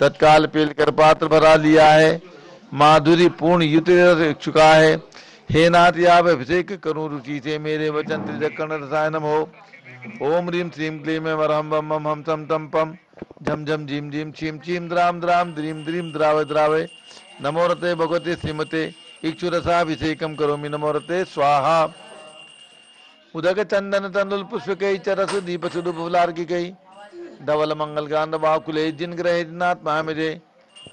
तत्काल पील कर पात्र भरा लिया है, माधुरी पूर्ण युत चुका है। हे नाथ याव अभिषेक करूं रुचि से, मेरे वचन त्रिजकर्ण रसायनम हो। ओम ह्रीम श्रीम क्लीम वरहम बम बम हम सम तम पम झम झम झीम झीम छीम छीम द्राम द्राम द्रीम द्रीम द्रावे द्रावे नमो रते भगवते श्रीमते इक्षुरसाभिषेकम करोमि नमो रते स्वाहा। उदक चंदन तंदुल पुष्प कई चरस दीप सुदुप फुलार की कई धवल मंगल गांध वाकुले जिन ग्रह नाथ महामिजे।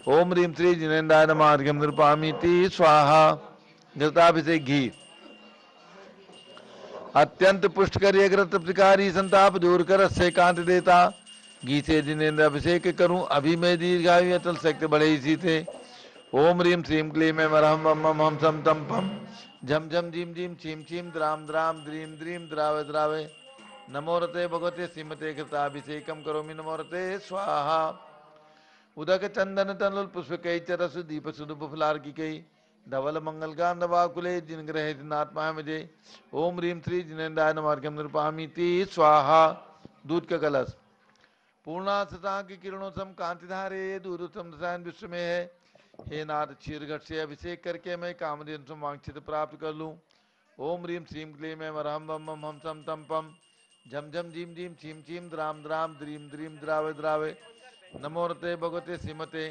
ओम ह्रीम श्री जिनेन्द्राय नमः अर्घ्यम नृपामि ती स्वाहा। घृताभिषेक घी अत्यंत पुष्टकर घृत प्रकारी संताप दूर कर से कांत देता। घी से जिनेन्द्र अभिषेक करूं अभी मैं दीर्घायु अतल शक्ति बढ़े इसी थे। ओम ह्रीम श्रीम क्लीम वरहम वम मम हम सम तम पम झम झम झीम झीम छीम छीम द्राम द्राम द्रीम द्रीम द्रावे द्रावे नमो रते भगवते श्रीमते घृताभिषेकम करोमि नमो रते स्वाहा। उदक चंदन तनुल पुष्प कई चरस दीप सुदुप फुलार की कई धवल मंगल गांध वाकुले जिन ग्रह नात्मा मुझे। ओम ह्रीम श्री जिनेन्द्राय नमः अर्घ्यम नृपामि ती स्वाहा। दूध का कलश पूर्णा सता की किरणों सम कांतिधारे दूरतम रसायन विश्व में है। हे नाथ क्षीर घट से अभिषेक करके मैं कामधेनु से वांछित प्राप्त कर लूं। ओम ह्रीम श्रीम क्लीम वरहम बम बम हम सम तम पम झम झम झीम झीम छीम छीम द्राम द्राम द्रीम द्रीम द्रावे द्रावे नमो रते भगवते श्रीमते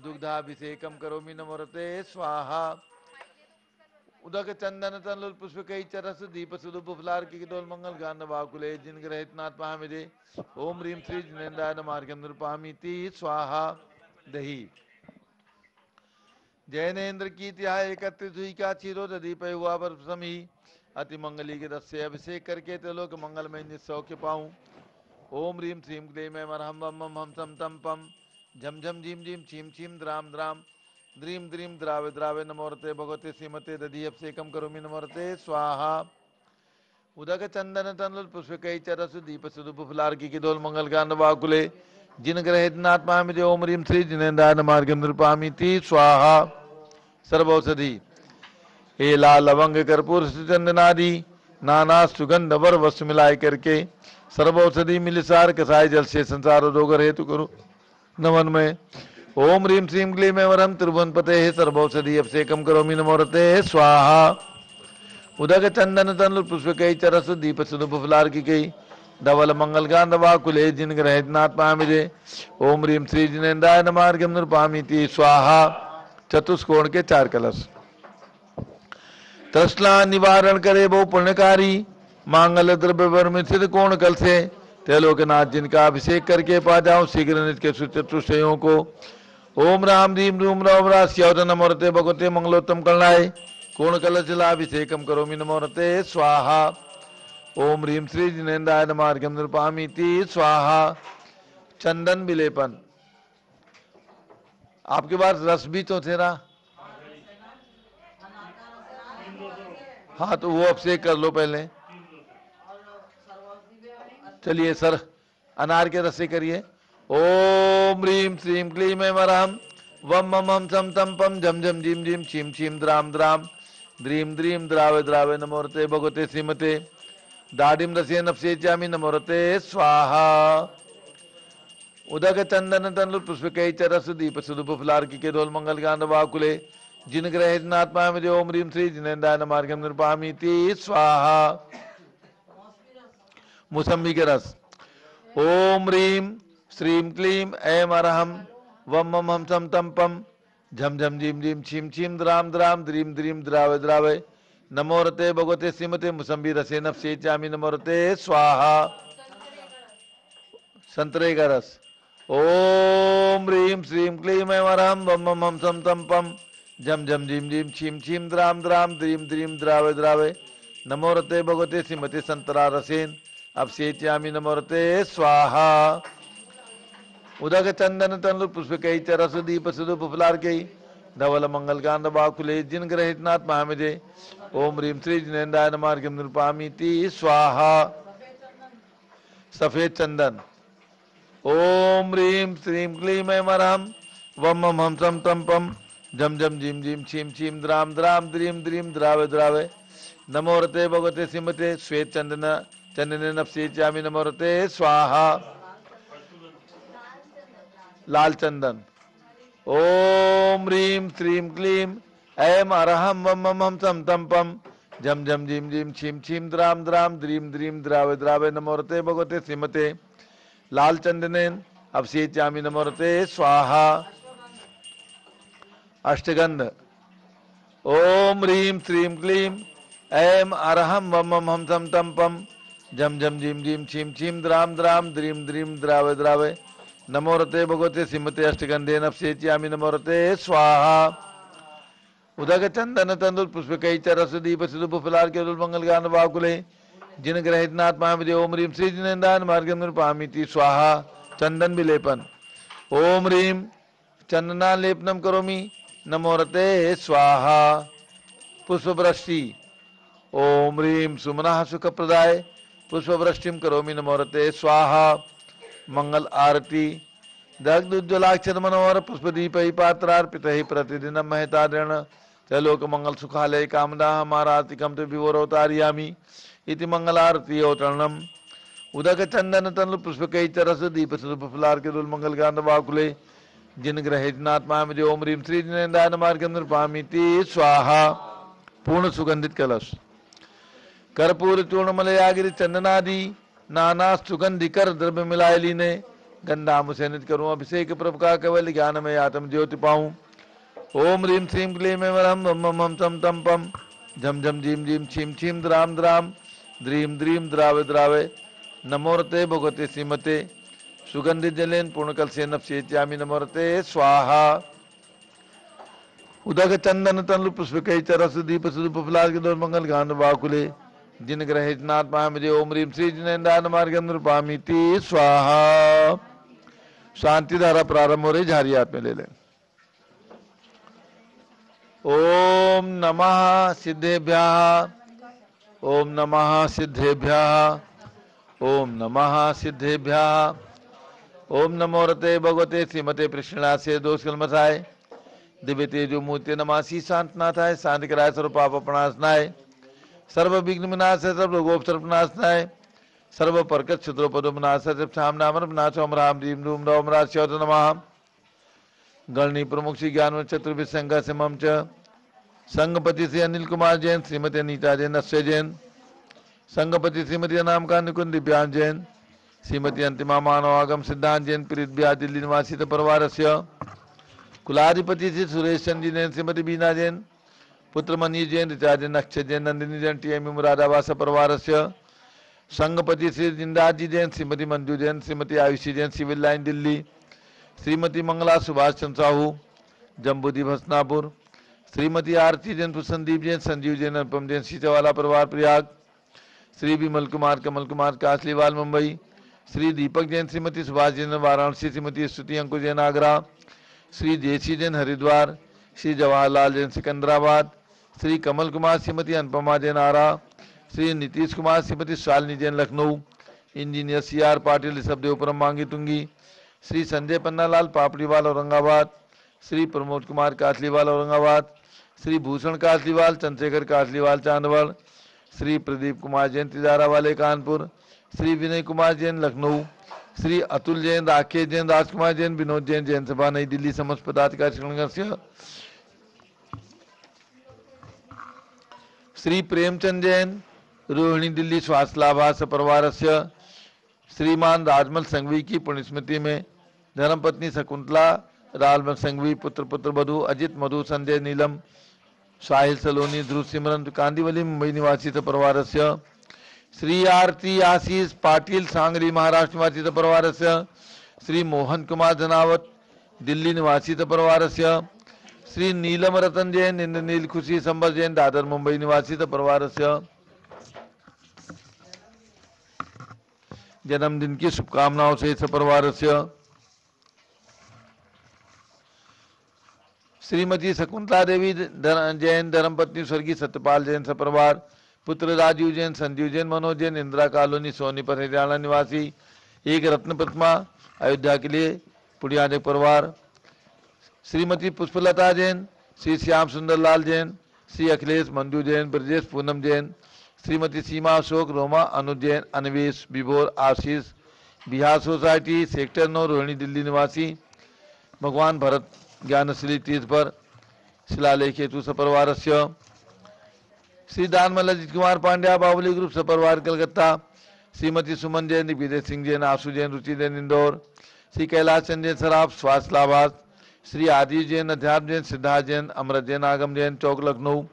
दुग्धाभिषेकम करोमि नमो रते स्वाहा। उदक चंदन तनुल पुष्प कई चरस दीप सुदुप फुलार की डोल मंगल गान वाकुले जिन ग्रहित नाथ महामिजे। ओम ह्रीम श्री जिनेन्द्राय नमः अर्घ्यम नृपामि ती स्वाहा। दही जैनेन्द्र की त्याय एकत्रित हुई का चीरो दीप हुआ पर समी अति मंगली के रस से अभिषेक करके त्रिलोक मंगलमय निसौख्य पाऊं। ओम ह्रीम श्रीम क्लीम वरहम बम बम हम सम तम पम झम झम झीम झीम छीम छीम द्राम द्राम द्रीम द्रीम द्रावे द्रावे नमो रते भगवते श्रीमते दधि अभिषेकम करोमि नमो रते स्वाहा। उदक चंदन तनुल पुष्प कई चरस दीप सुदुप फुलार की डोल मंगल गान वाकुले जिन ग्रहित नात्मा मुझे। ओम ह्रीम श्री जिनेन्द्राय नमः अर्घ्यम नृपामि ती स्वाहा। सर्वौषधि हे लाल लवंग कर्पूर चंदनादि नाना सुगंध वर वस्तु मिलाए करके सर्वौषधि मिलिसार कसाय जल से संसार रोग हेतु करो नमन में। ओम ह्रीम श्रीम क्लीम वरम त्रिभुवन पते सर्वौषधि अभिषेकम करोमि नमो रते स्वाहा। उदक चंदन तनुल पुष्प कई चरस दीप सुदुप फुलार की कई धवल मंगल गांध वाकुले जिन ग्रहित नाथ पामिजे। ओम ह्रीम श्री जिनेन्द्राय नमः अर्घ्यम नृपामि ती स्वाहा। चतुष्कोण के 4 कलश तृष्णा निवारण करे वो पुण्यकारी मांगल द्रव्य वर्मित कोण कल से त्रिलोकनाथ जिनका अभिषेक करके पा जाऊं शीघ्र निज के चतुष्टयों को। ओम राम रीम रूम राम रास्यौत नमो रते भगवते मंगलोत्तम कलनाय कोण कलश जलाभिषेकम करोमि नमो रते स्वाहा। ओम ह्रीम श्री जिनेन्द्राय नमः अर्घ्यम नृपामि ती स्वाहा। चंदन विलेपन आपके पास रस भी तो थे ना, हाँ तो वो अभिषेक कर लो पहले। चलिए सर अनार के रस से करिए। ओम ह्रीम श्रीम क्लीम वरहम वम मम हम सम तम पम झम झम झीम झीम छीम छीम द्राम द्राम द्रीम द्रीम द्रावे द्रावे नमो रते भगवते श्रीमते दाडिम रसे नफसे चामी नमो रते स्वाहा। उदक चंदन तनुल पुष्प कई चरस दीप सुदुप फुलार की के डोल मंगल गांध वाकुले जिन ग्रहित नात्मा मुझे। ओम ह्रीम श्री जिनेन्द्राय नमः अर्घ्यम नृपामि ती स्वाहा। मौसम्बी के रस ओम ह्रीम श्रीम क्लीम ऐम अरहम वम मम हम सम तम पम झम झम झीम झीम छीम छीम द्राम द्राम द्रीम द्रीम द्रावे द्रावे नमो रते भगवते श्रीमते मौसम्बी रसे नफसे चामी नमो रते स्वाहा। संतरे का रस ओम ह्रीम श्रीम क्लीम ऐम अरहम वम मम हम सम तम पम झम झम झीम झीम छीम छीम द्राम द्राम द्रीम द्रीम द्रावे द्रावे नमो रते भगवते श्रीमते संतरा रसेन अभिषेच्यामि नमो रते स्वाहा। उदक चंदन तनुल पुष्प कई चरस दीप सुदुप फुलार कई धवल मंगल गांध वाकुले जिन ग्रहित नाथ महामिजे। ओम ह्रीम श्री जिनेन्द्राय नमः अर्घ्यम नृपामि ती स्वाहा। सफेद चंदन ओम ह्रीम श्रीम क्लीम ऐम अरहम वम मम हम सम तम पम झम झम झीम झीम छीम छीम द्राम द्राम द्रीम द्रीम द्रावे द्रावे नमो रते भगवते श्रीमते श्वेत चंदन चंदन नफसे चामी नमो रते स्वाहा। लाल चंदन। ओम ह्रीम श्रीम क्लीम ऐम अरहम वम मम हम सम तम पम झम झम झीम झीम छीम छीम द्राम द्राम द्रीम द्रीम द्रावे द्रावे नमोरते भगवते श्रीमते लाल चंदनेन अभिषेच्यामि नमोरते स्वाहा। अष्टगंध। ओम ह्रीम श्रीम क्लीम ऐम अरहम वम मम हम सम तम पम झम झम झीम झीम छीम छीम द्राम द्राम द्रीम द्रीम द्रावे द्रावे नमोरते भगवते श्रीमते अष्टगंधेन अभिषेच्यामि नमोरते स्वाहा। उदक चंदन तंदुल पुष्पकै च रस दीप सुदुप फलार केरुल मंगल गान वाकुले जिन ग्रहितनाथ महाविजय ओम ह्रीम श्री जिनेन्द्रान मार्गम निरुपामीति स्वाहा। चंदन विलेपन। ओम ह्रीम चंदना लेपनम करोमि नमोरते स्वाहा। पुष्पवृष्टि। ओम ह्रीम सुमना सुख प्रदाय पुष्पवृष्टिम करोमि नमोरते स्वाहा। मंगल आरती। दग्धोज्ज्वलाक्षर मनोहर पुष्पदीप पात्रार्पित प्रतिदिन महतारण लोक मंगल सुखालय कामदा हमारा आर्तिकम तो विवरोतारियामी इति मंगल आरती अवतरणम। उदक चंदन तनु पुष्पकै च रस दीप स्वरूप फलार के दुल मंगल गांध वाकुले जिन ग्रहेजनात्मा में जो ओम ह्रीम श्री जिनेन्द्रान मार्गम निरुपामीति स्वाहा। पूर्ण सुगंधित कलश। कर्पूर चूर्ण मलयागिरि चंदनादि नाना सुगंधिकर द्रव्य मिलाए लीने गंधा मुसैनित करूं अभिषेक प्रभ का केवल ज्ञान में आत्म ज्योति पाऊं। ओम ह्रीम श्रीम क्लीम वरम मम हम तम तम पम झम झम झीम झीम छीम छीम द्राम द्राम द्रीम द्रीम द्रावे द्रावे नमोरते भगवते श्रीमते सुगंधित जलेन पूर्णकल से नपसेच्यामि नमोरते स्वाहा। उदक चंदन तनु पुष्पकै च रस दीप सुदुप फलार के दो मंगल गान वाकुले जिन ग्रहेजनाथ महामजे ओम ह्रीम श्री जिनेन्द्रान मार्गम निरुपामीति स्वाहा। शांति धारा प्रारंभ हो रही, झारी हाथ में ले लें। ओम नमः सिद्धेभ्यः ओम नमः सिद्धेभ्यः ओम नमः सिद्धेभ्यः ओम नमो रते भगवते श्रीमते कृष्णासे दोष कलमसाय दिव्य तेजो मूर्ति नमासी शांतनाथाय शांति कराय सर्व पाप प्रणाशनाय सर्व विघ्न विनाशाय सर्व रोगोपसर्पनाशनाय सर्व परकत क्षुद्रोपदोपनाशाय सब सामनामर विनाशो हम राम रीम रूम रौम राश्योत नमः। गणनी प्रमुख श्री ज्ञान चतुर्भिद संघ से मम च संघपति श्री अनिल कुमार जैन श्रीमती अनीता जैन अश्वय जैन संघपति श्रीमती अनाम का निकुंज दिव्यांग जैन श्रीमती अंतिमा मानवागम सिद्धांत जैन पीड़ित ब्याह दिल्ली निवासी परिवार से कुलाधिपति श्री सुरेश चंद जैन श्रीमती बीना जैन पुत्र मनी जैन ऋचा जैन अक्षय जैन नंदिनी जैन टीएम मुरादाबाद परिवार से संघपति श्री जिंदाज जी जैन श्रीमती मंजू जैन श्रीमती आयुषी जैन सिविल लाइन दिल्ली श्रीमती मंगला सुभाष चंद्र साहू जम्बूदीप हसनापुर श्रीमती आरती जैन संदीप जैन संजीव जैन अनुपम जैन सीतेवाला परिवार प्रयाग श्री विमल कुमार कमल कुमार कासलीवाल मुंबई श्री दीपक जैन श्रीमती सुभाष जैन वाराणसी श्रीमती स्तुति अंकुर जैन आगरा श्री देसी जैन हरिद्वार श्री जवाहरलाल जैन सिकंदराबाद श्री कमल कुमार श्रीमती अनुपमा जैन आरा श्री नीतीश कुमार श्रीमती शालिनी जैन लखनऊ इंजीनियर CR पाटिल ऋषभदेवपुरम मांगी तुंगी श्री संजय पन्नालाल पापड़ीवाल औरंगाबाद श्री प्रमोद कुमार कासलीवाल औरंगाबाद श्री भूषण कासलीवाल चंद्रशेखर कासलीवाल चांदवड़ श्री प्रदीप कुमार जैन तिजारा वाले कानपुर श्री विनय कुमार जैन लखनऊ श्री अतुल जैन राकेश जैन राजकुमार जैन विनोद जैन जैन सभा नई दिल्ली समस्त पदाधिकारी श्री प्रेमचंद जैन रोहिणी दिल्ली स्वास्थ्य लाभास परिवार से श्रीमान राजमल संघवी की पुण्यस्मृति में धर्मपत्नी शकुंतला राजमल संघवी पुत्र पुत्र वधु अजित मधु संजय नीलम साहिल सलोनी ध्रुव सिमरन कांदीवली मुंबई निवासी परिवार से श्री आरती आशीष पाटिल सांगली महाराष्ट्र निवासी परिवार से श्री मोहन कुमार धनावत दिल्ली निवासी परिवार से श्री नीलम रतन जैन इंद्रनील खुशी संबर जैन दादर मुंबई निवासी परिवार से जन्मदिन की शुभकामनाओं से इस परिवार से श्रीमती शकुंतला देवी जैन धर्मपत्नी स्वर्गीय सत्यपाल जैन सपरिवार पुत्र राजीव जैन संजीव जैन मनोज जैन इंदिरा कॉलोनी सोनीपत हरियाणा निवासी एक रत्न प्रतिमा अयोध्या के लिए पुड़ियाने परिवार श्रीमती पुष्पलता जैन श्री श्याम सुंदर लाल जैन श्री अखिलेश मंजू जैन ब्रजेश पूनम जैन श्रीमती सीमा अशोक रोमा अनुज जैन अनवेश विभोर आशीष बिहार सोसाइटी सेक्टर 9 रोहिणी दिल्ली निवासी भगवान भरत ज्ञानश्री तीर्थ पर शिलालेख हेतु सपरिवारस्य श्री दानमल अजित कुमार पांड्या बाहुबली ग्रुप सपरिवार कलकत्ता, श्रीमती सुमन जैन, दिग्विजय सिंह जैन, आशु जैन, रुचि जैन इंदौर, श्री कैलाश चंद जैन सराफ स्वास्थ्य लाभार्थ, श्री आदित्य जैन, अध्यात्म जैन, सिद्धार्थ जैन, अमृत जैन, आगम जैन चौक लखनऊ,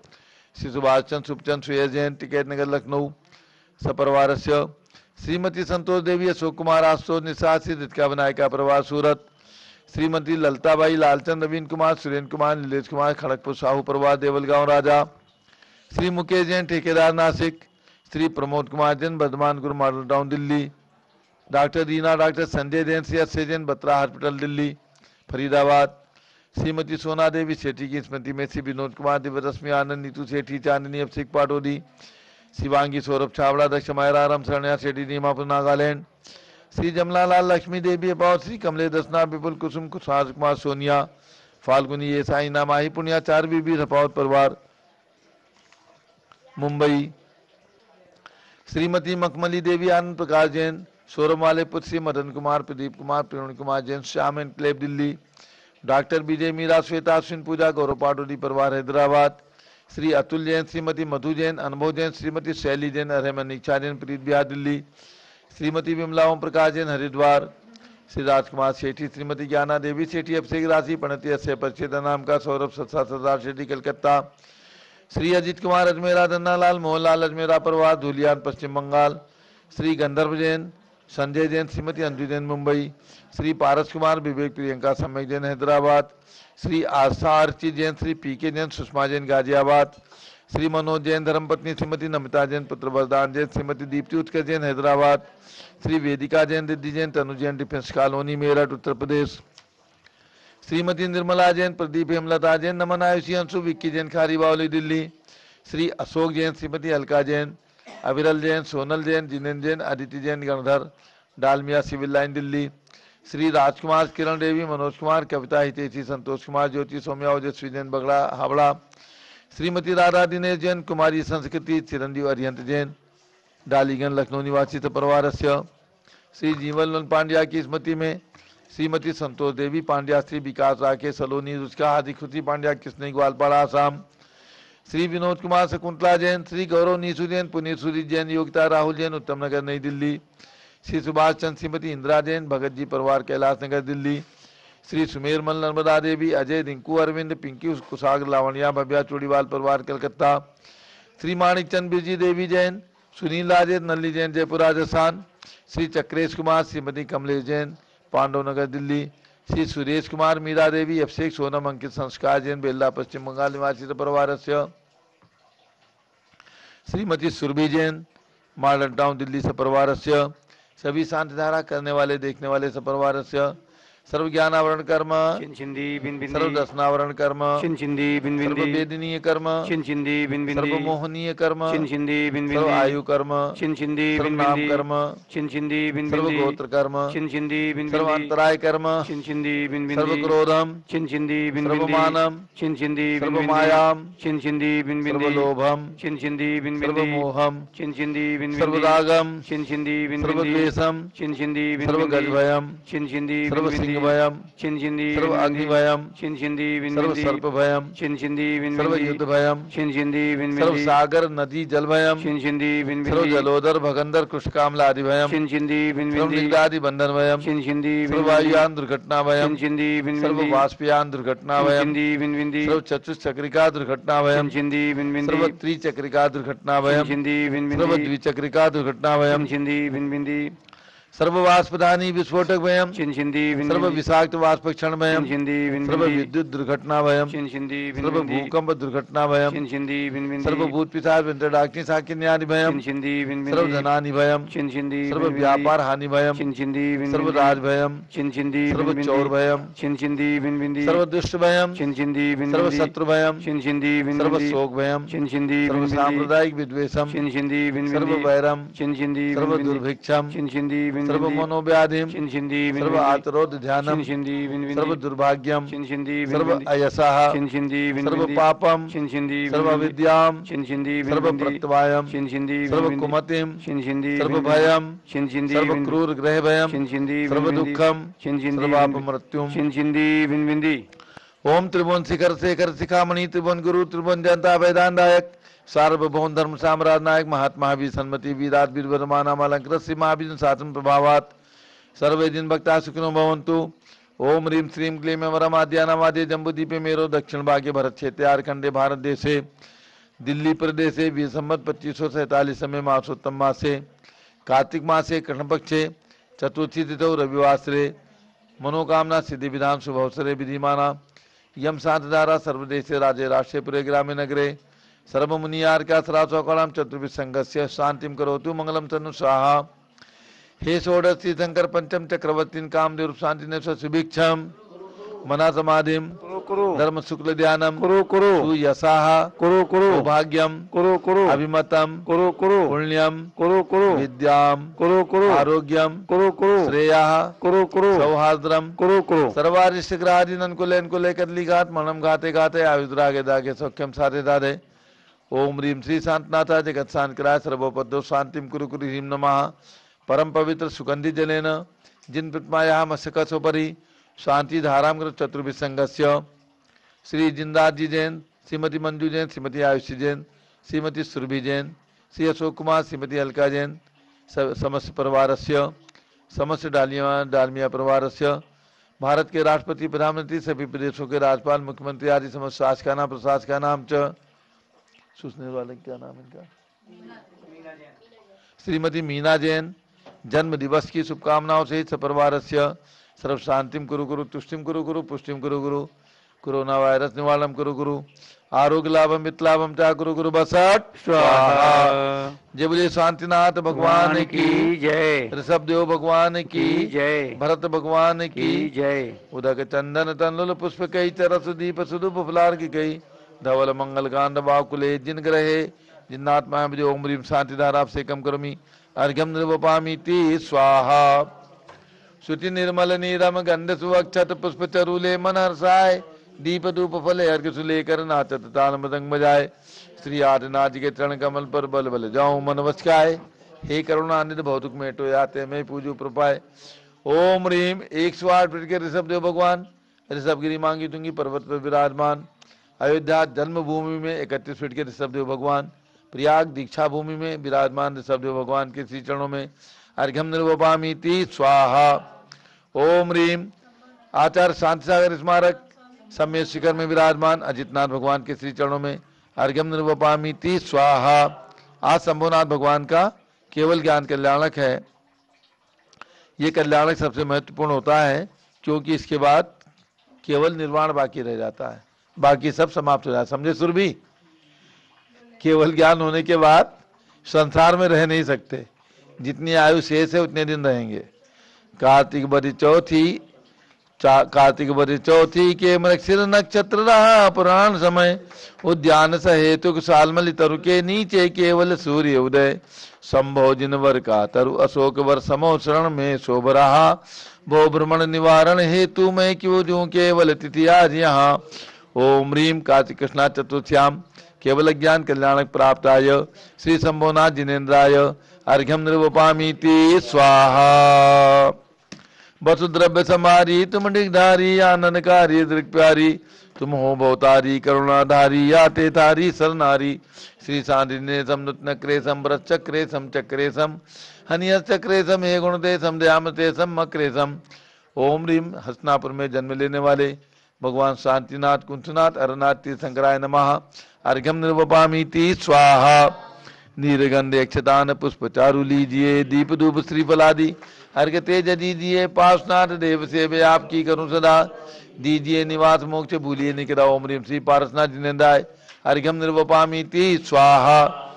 श्री सुभाष चंद, सुखचंद, सुयस जैन, टिकैत नगर लखनऊ सपरिवारस्य, श्रीमती संतोष देवी, अशोक कुमार आशुतोष निषाद, श्री रितिका विनायका परिवार सूरत, श्रीमती ललताबाई, लालचंद, नवीन कुमार, सुरेंद्र कुमार, नीलेश कुमार, खड़गपुर साहू परिवार देवलगांव राजा, श्री मुकेश जैन ठेकेदार नासिक, श्री प्रमोद कुमार जैन वर्धमान गुरु मॉडल टाउन दिल्ली, डॉक्टर दीना, डॉक्टर संजय जैन, श्री अक्षय जैन बत्रा हॉस्पिटल दिल्ली फरीदाबाद, श्रीमती सोना देवी सेठी की स्मृति में श्री विनोद कुमार, दिव्य रश्मि आनंद, नीतू सेठी, चांदनी अभिषेक पाटोदी, शिवांगी सौरभ छावड़ा, दक्ष मायरा, राम शरण्या सेठी, नीमापुर नागालैंड, श्री जमलालाल लक्ष्मी देवी अपाव, श्री कमले दसना, विपुल कुसुम, कुशाल कुमार सोनिया, फाल्गुनी ये साई नामाही पुनिया, चार बीबी रपावत परिवार मुंबई, श्रीमती मखमली देवी, आनंद प्रकाश जैन, सौरभ वाले पुत्र, श्री मदन कुमार, प्रदीप कुमार, प्रवीण कुमार जैन, श्याम एंड क्लेब दिल्ली, डॉक्टर विजय मीरा, श्वेता अश्विन पूजा, गौरव पाटोदी परिवार हैदराबाद, श्री अतुल जैन, श्रीमती मधु जैन, अनुभव जैन, श्रीमती शैली जैन, रहमान इच्छा जैन, प्रीत बिहार दिल्ली, श्रीमती विमला ओम प्रकाश जैन हरिद्वार, श्री राजकुमार सेठी, श्रीमती ज्ञाना देवी सेठी, अभिषेक राशि प्रणति अस्य परिचित नाम का, सौरभ सत्सा सरदार सेठी कलकत्ता, श्री अजित कुमार अजमेरा, धन्नालाल मोहनलाल अजमेरा परिवार धुलियान पश्चिम बंगाल, श्री गंधर्व जैन, संजय जैन, श्रीमती अंजू जैन मुंबई, श्री पारस कुमार, विवेक प्रियंका सम्यक जैन हैदराबाद, श्री आशा अर्चित जैन, श्री पीके जैन, सुषमा जैन गाजियाबाद, श्री मनोज जैन धर्मपत्नी, श्रीमती नमिता जैन, पुत्र बरदान जैन, श्रीमती दीप्ति उत्कर्ष जैन हैदराबाद, श्री वेदिका जैन, रिद्धि जैन, तनु जैन, डिफेंस कॉलोनी मेरठ उत्तर प्रदेश, श्रीमती निर्मला जैन, प्रदीप हेमलता जैन, नमन आयुषी अंशु, विक्की जैन खारी बावली दिल्ली, श्री अशोक जैन, श्रीमती अलका जैन, अविरल जैन, सोनल जैन, जिनेन्द्र जैन, अदिति जैन गणधर डालमिया सिविल लाइन दिल्ली, श्री राजकुमार, किरण देवी, मनोज कुमार, कविता हितेशी, संतोष कुमार, ज्योति सौम्या, ओजस्वी जैन बगड़ा हावड़ा, श्रीमती राधा दिनेश जैन, कुमारी संस्कृति, चिरंजीव अरिहंत जैन डालीगंज लखनऊ निवासी परिवार, श्री जीवन पांड्या की स्मृति में श्रीमती संतोष देवी पांड्या, श्री विकास राकेश सलोनी रुचका, हार्दिक खुशी पांड्या किसने ग्वालपाड़ा आसाम, श्री विनोद कुमार शकुंतला जैन, श्री गौरव नीसू जैन, पुनीत सूरी जैन, योगिता राहुल जैन उत्तम नगर नई दिल्ली, श्री सुभाष चंद, श्रीमती इंदिरा जैन, भगत जी परिवार कैलाश नगर दिल्ली, श्री सुमेरमल नर्मदा देवी, अजय, रिंकू अरविंद, पिंकी कुशाग्र लावणिया, भव्या चूड़ीवाल परिवार कलकत्ता, श्री माणिक चंद बिरजी देवी जैन, सुनील राजेश, नल्ली जैन जयपुर राजस्थान, श्री चक्रेश कुमार, श्रीमती कमलेश जैन पांडव नगर दिल्ली, श्री सुरेश कुमार, मीरा देवी, अभिषेक सोनम, अंकित संस्कार जैन बेल्ला पश्चिम बंगाल निवासी परिवार, श्रीमती सुरभि जैन मॉडर्न टाउन दिल्ली सपरिवार, सभी शांति धारा करने वाले देखने वाले सपरिवार, सर्व ज्ञानावरण कर्म, सर्व दर्शनावरण कर्म, सर्व वेदनीय कर्म, सर्व मोहनीय कर्म, सर्व आयु कर्म, सर्व नाम कर्म, सर्व गोत्र कर्म, सर्व अंतराय कर्म, सर्व क्रोधम, सर्व मानम, सर्व मायाम, सर्व लोभम, सर्व मोहम, सर्व रागम, सर्व द्वेषम, सर्व गजभयम, सर्व सिंह भयम, सर्व अग्नि भयम, सर्व सर्प भयम, सर्व युद्ध भयम, सर्व सागर नदी जल भयम, सर्व जलोदर भगंदर कुशकामला आदि भयम, सर्व निग्धादि बंधन भयम, सर्व वायुयान दुर्घटना भयम, सर्व वाष्पयान दुर्घटना भयम, सर्व चतुष्चक्रिका दुर्घटना भयम, सर्व त्रिचक्रिका दुर्घटना भयम, सर्व द्विचक्रिका दुर्घटना भयम, सर्व वाष्पदानी विस्फोटक भयम, सर्व विषाक्त वाष्पक्षण भयम, सर्व विद्युत दुर्घटना भयम, सर्व भूकंप दुर्घटना भयम, सर्व भूत पिशाच डाकिनी साकिन्यादि भयम, सर्व धनानि भयम, सर्व व्यापार हानि भयम, सर्व राज भयम, सर्व चौर भयम, सर्व दुष्ट भयम, सर्व शत्रु भयम, सर्व शोक भयम, सर्व सांप्रदायिक विद्वेषम, सर्व वैरम, सर्व दुर्भिक्षम, सर्व मनोव्याधिम छिंदी सर्व आतरोध ध्यानम सर्व दुर्भाग्यम सर्व अयसः सर्व पापम सर्व विद्याम सर्व प्रत्यवायम सर्व कुमतिम सर्व भयम सर्व क्रूर ग्रह भयम सर्व दुखम सर्वाप मृत्युम ओम त्रिभुवन शिखर शेखर शिखामणि त्रिभुवन गुरु त्रिभुवन जनता वेदांतायक सार्वभौम धर्म साम्राज्य नायक महात्मा भी सन्मति वीराट वीरवर्मानामलंकृत श्री महावीर शासन प्रभावात सर्वे दिन भक्ता सुखिनो भवन्तु। ओम ह्रीं श्रीं क्लीं वरमाद्यानामाद्य जम्बूदीपे मेरो दक्षिण भागे भरत क्षेत्रे आरखंडे भारत देशे दिल्ली प्रदेशे विसंवत 2547 में मासोत्तम मासे कार्तिक मासे कृष्ण पक्षे चतुर्थी तिथौ रविवासरे मनोकामना सिद्धि विधान शुभ अवसरे विधिमाना यम शांतधारा सर्वदेशे राजे राष्ट्रपुरे ग्रामे नगरे सर्वमुनियार्का सराचौकड़ाम चतुर्भिः संघस्य शांतिम करोतु मंगलम तनु स्वाहा। हे षोडश तीर्थंकर पंचम चक्रवर्ती कामदेव शांति ने सुभिक्षम मना समाधिम धर्म शुक्ल ध्यानम सुयसाः सौभाग्यम अभिमतम पुण्यम विद्याम आरोग्यम श्रेयः सौहार्द्रम सर्वारिष्टग्रहादीन अनुकूले कदलीघात मरणम घाते घाते आयुर्दागे दागे सौख्यम साधे दाधे। ओम ह्रीं श्री शांतनाथा जगत शांतकराय सर्वोपद्रव शांतिम कुरु कुरु ह्रीं नमः। परम पवित्र सुगंधि जलेन जिन प्रतिमायाः मस्तकोपरि शांति धाराम चतुर्भिः संघस्य श्री जिंदार जी जैन श्रीमती मंजू जैन श्रीमती आयुषी जैन श्रीमती सुरभि जैन श्री अशोक कुमार श्रीमती अलका जैन समस्त परिवारस्य समस्त डालमिया परिवारस्य भारत के राष्ट्रपति प्रधानमंत्री सभी प्रदेशों के राज्यपाल मुख्यमंत्री आदि समस्त शासकानां प्रशासकानां च सूचने वाले क्या नाम इनका श्रीमती मीना जैन जन्म दिवस की शुभकामनाओं सहित सपरिवारस्य सर्व शांतिम कुरु गुरु तुष्टिम कुरु गुरु पुष्टिम कुरु गुरु कोरोना वायरस निवारणम कुरु गुरु आरोग्य लाभम वित्लाभम चा कुरु गुरु बसट स्वाहा। जय बोलिए शांतिनाथ भगवान की जय, ऋषभ देव भगवान की जय, भरत भगवान की जय। उदक चंदन तनलुल पुष्प कई चरस दीप सुदुप फुलार की कई धवल मंगल कांड बाकुले जिन ग्रहे जिन्नात्मा ओम ह्रीं शांतिधारा से कम करोमि अर्घ्यम निर्वपामि ती स्वाहा। शुचि निर्मल नीरम गंध सुवक्षत पुष्प चरूले मन हर्षाय दीप धूप फले अर्घ सुलेकर नाचत ताल मृदंग बजाए श्री आदिनाथ जी के चरण कमल पर बल बल जाऊं मन वचकाए। हे करुणानिधि भौतुक मेटो याते मैं पूजू प्रपाए। ओम ह्रीं 108 फीट के ऋषभ देव भगवान ऋषभगिरी मांगी दूंगी पर्वत पर विराजमान अयोध्या जन्मभूमि में 31 फीट के ऋषभ देव भगवान प्रयाग दीक्षा भूमि में विराजमान ऋषभ देव भगवान के श्री चरणों में अर्घ्यम निर्वपामि ती स्वाहा। ओम ह्रीं आचार्य शांति सागर स्मारक सम्य शिखर में विराजमान अजितनाथ भगवान के श्री चरणों में अर्घ्यम निर्वपामि ती स्वाहा। आज शंभुनाथ भगवान का केवल ज्ञान कल्याणक है। ये कल्याणक सबसे महत्वपूर्ण होता है क्योंकि इसके बाद केवल निर्वाण बाकी रह जाता है, बाकी सब समाप्त हो जाता है। समझे सुरभि? केवल ज्ञान होने के बाद संसार में रह नहीं सकते, जितनी आयु शेष है उतने दिन रहेंगे। कार्तिक बरी चौथी के मृगशिर नक्षत्र रहा पुराण समय उद्यान सहेतुक सालमलि तरु के नीचे केवल सूर्य उदय संभव जिनवर का तरु अशोक वर समो शरण में शोभ रहा भो भ्रमण निवारण हेतु मैं क्यों जूं केवल तिथि आज यहाँ। ओम ह्रीं कार्तिक कृष्णा चतुर्थ्याम केवल ज्ञान कल्याणक प्राप्ताय श्री शंभोनाथ जिनेन्द्राय अर्घ्यम निर्वपामि ती स्वाहा। वसुद्रव्य समारी तुम डिगधारी आनंदकारी दृक् प्यारी तुम हो भवतारी करुणाधारी आते तारी सरनारी श्री सांदिने सम नक्रेशम व्रतचक्रेशम चक्रेशम हनियस चक्रेशम हे गुणदेशम दयामतेशम मक्रेशम। ओम ह्रीं हसनापुर में जन्म लेने वाले भगवान शांतिनाथ कुंठनाथ अरनाथ तीर्थंकराय नमः अर्घ्यम निर्वपामि ती स्वाहा। नीरगंध अक्षतान पुष्प चारु लीजिए दीप धूप श्रीफलादि अर्घ तेज दीजिए पार्श्वनाथ देव सेवे आपकी करूं सदा दीजिए निवास मोक्ष भूलिए निकरा। ओम ह्रीं श्री पार्श्वनाथ जिनेन्द्राय अर्घ्यम निर्वपामि ती स्वाहा।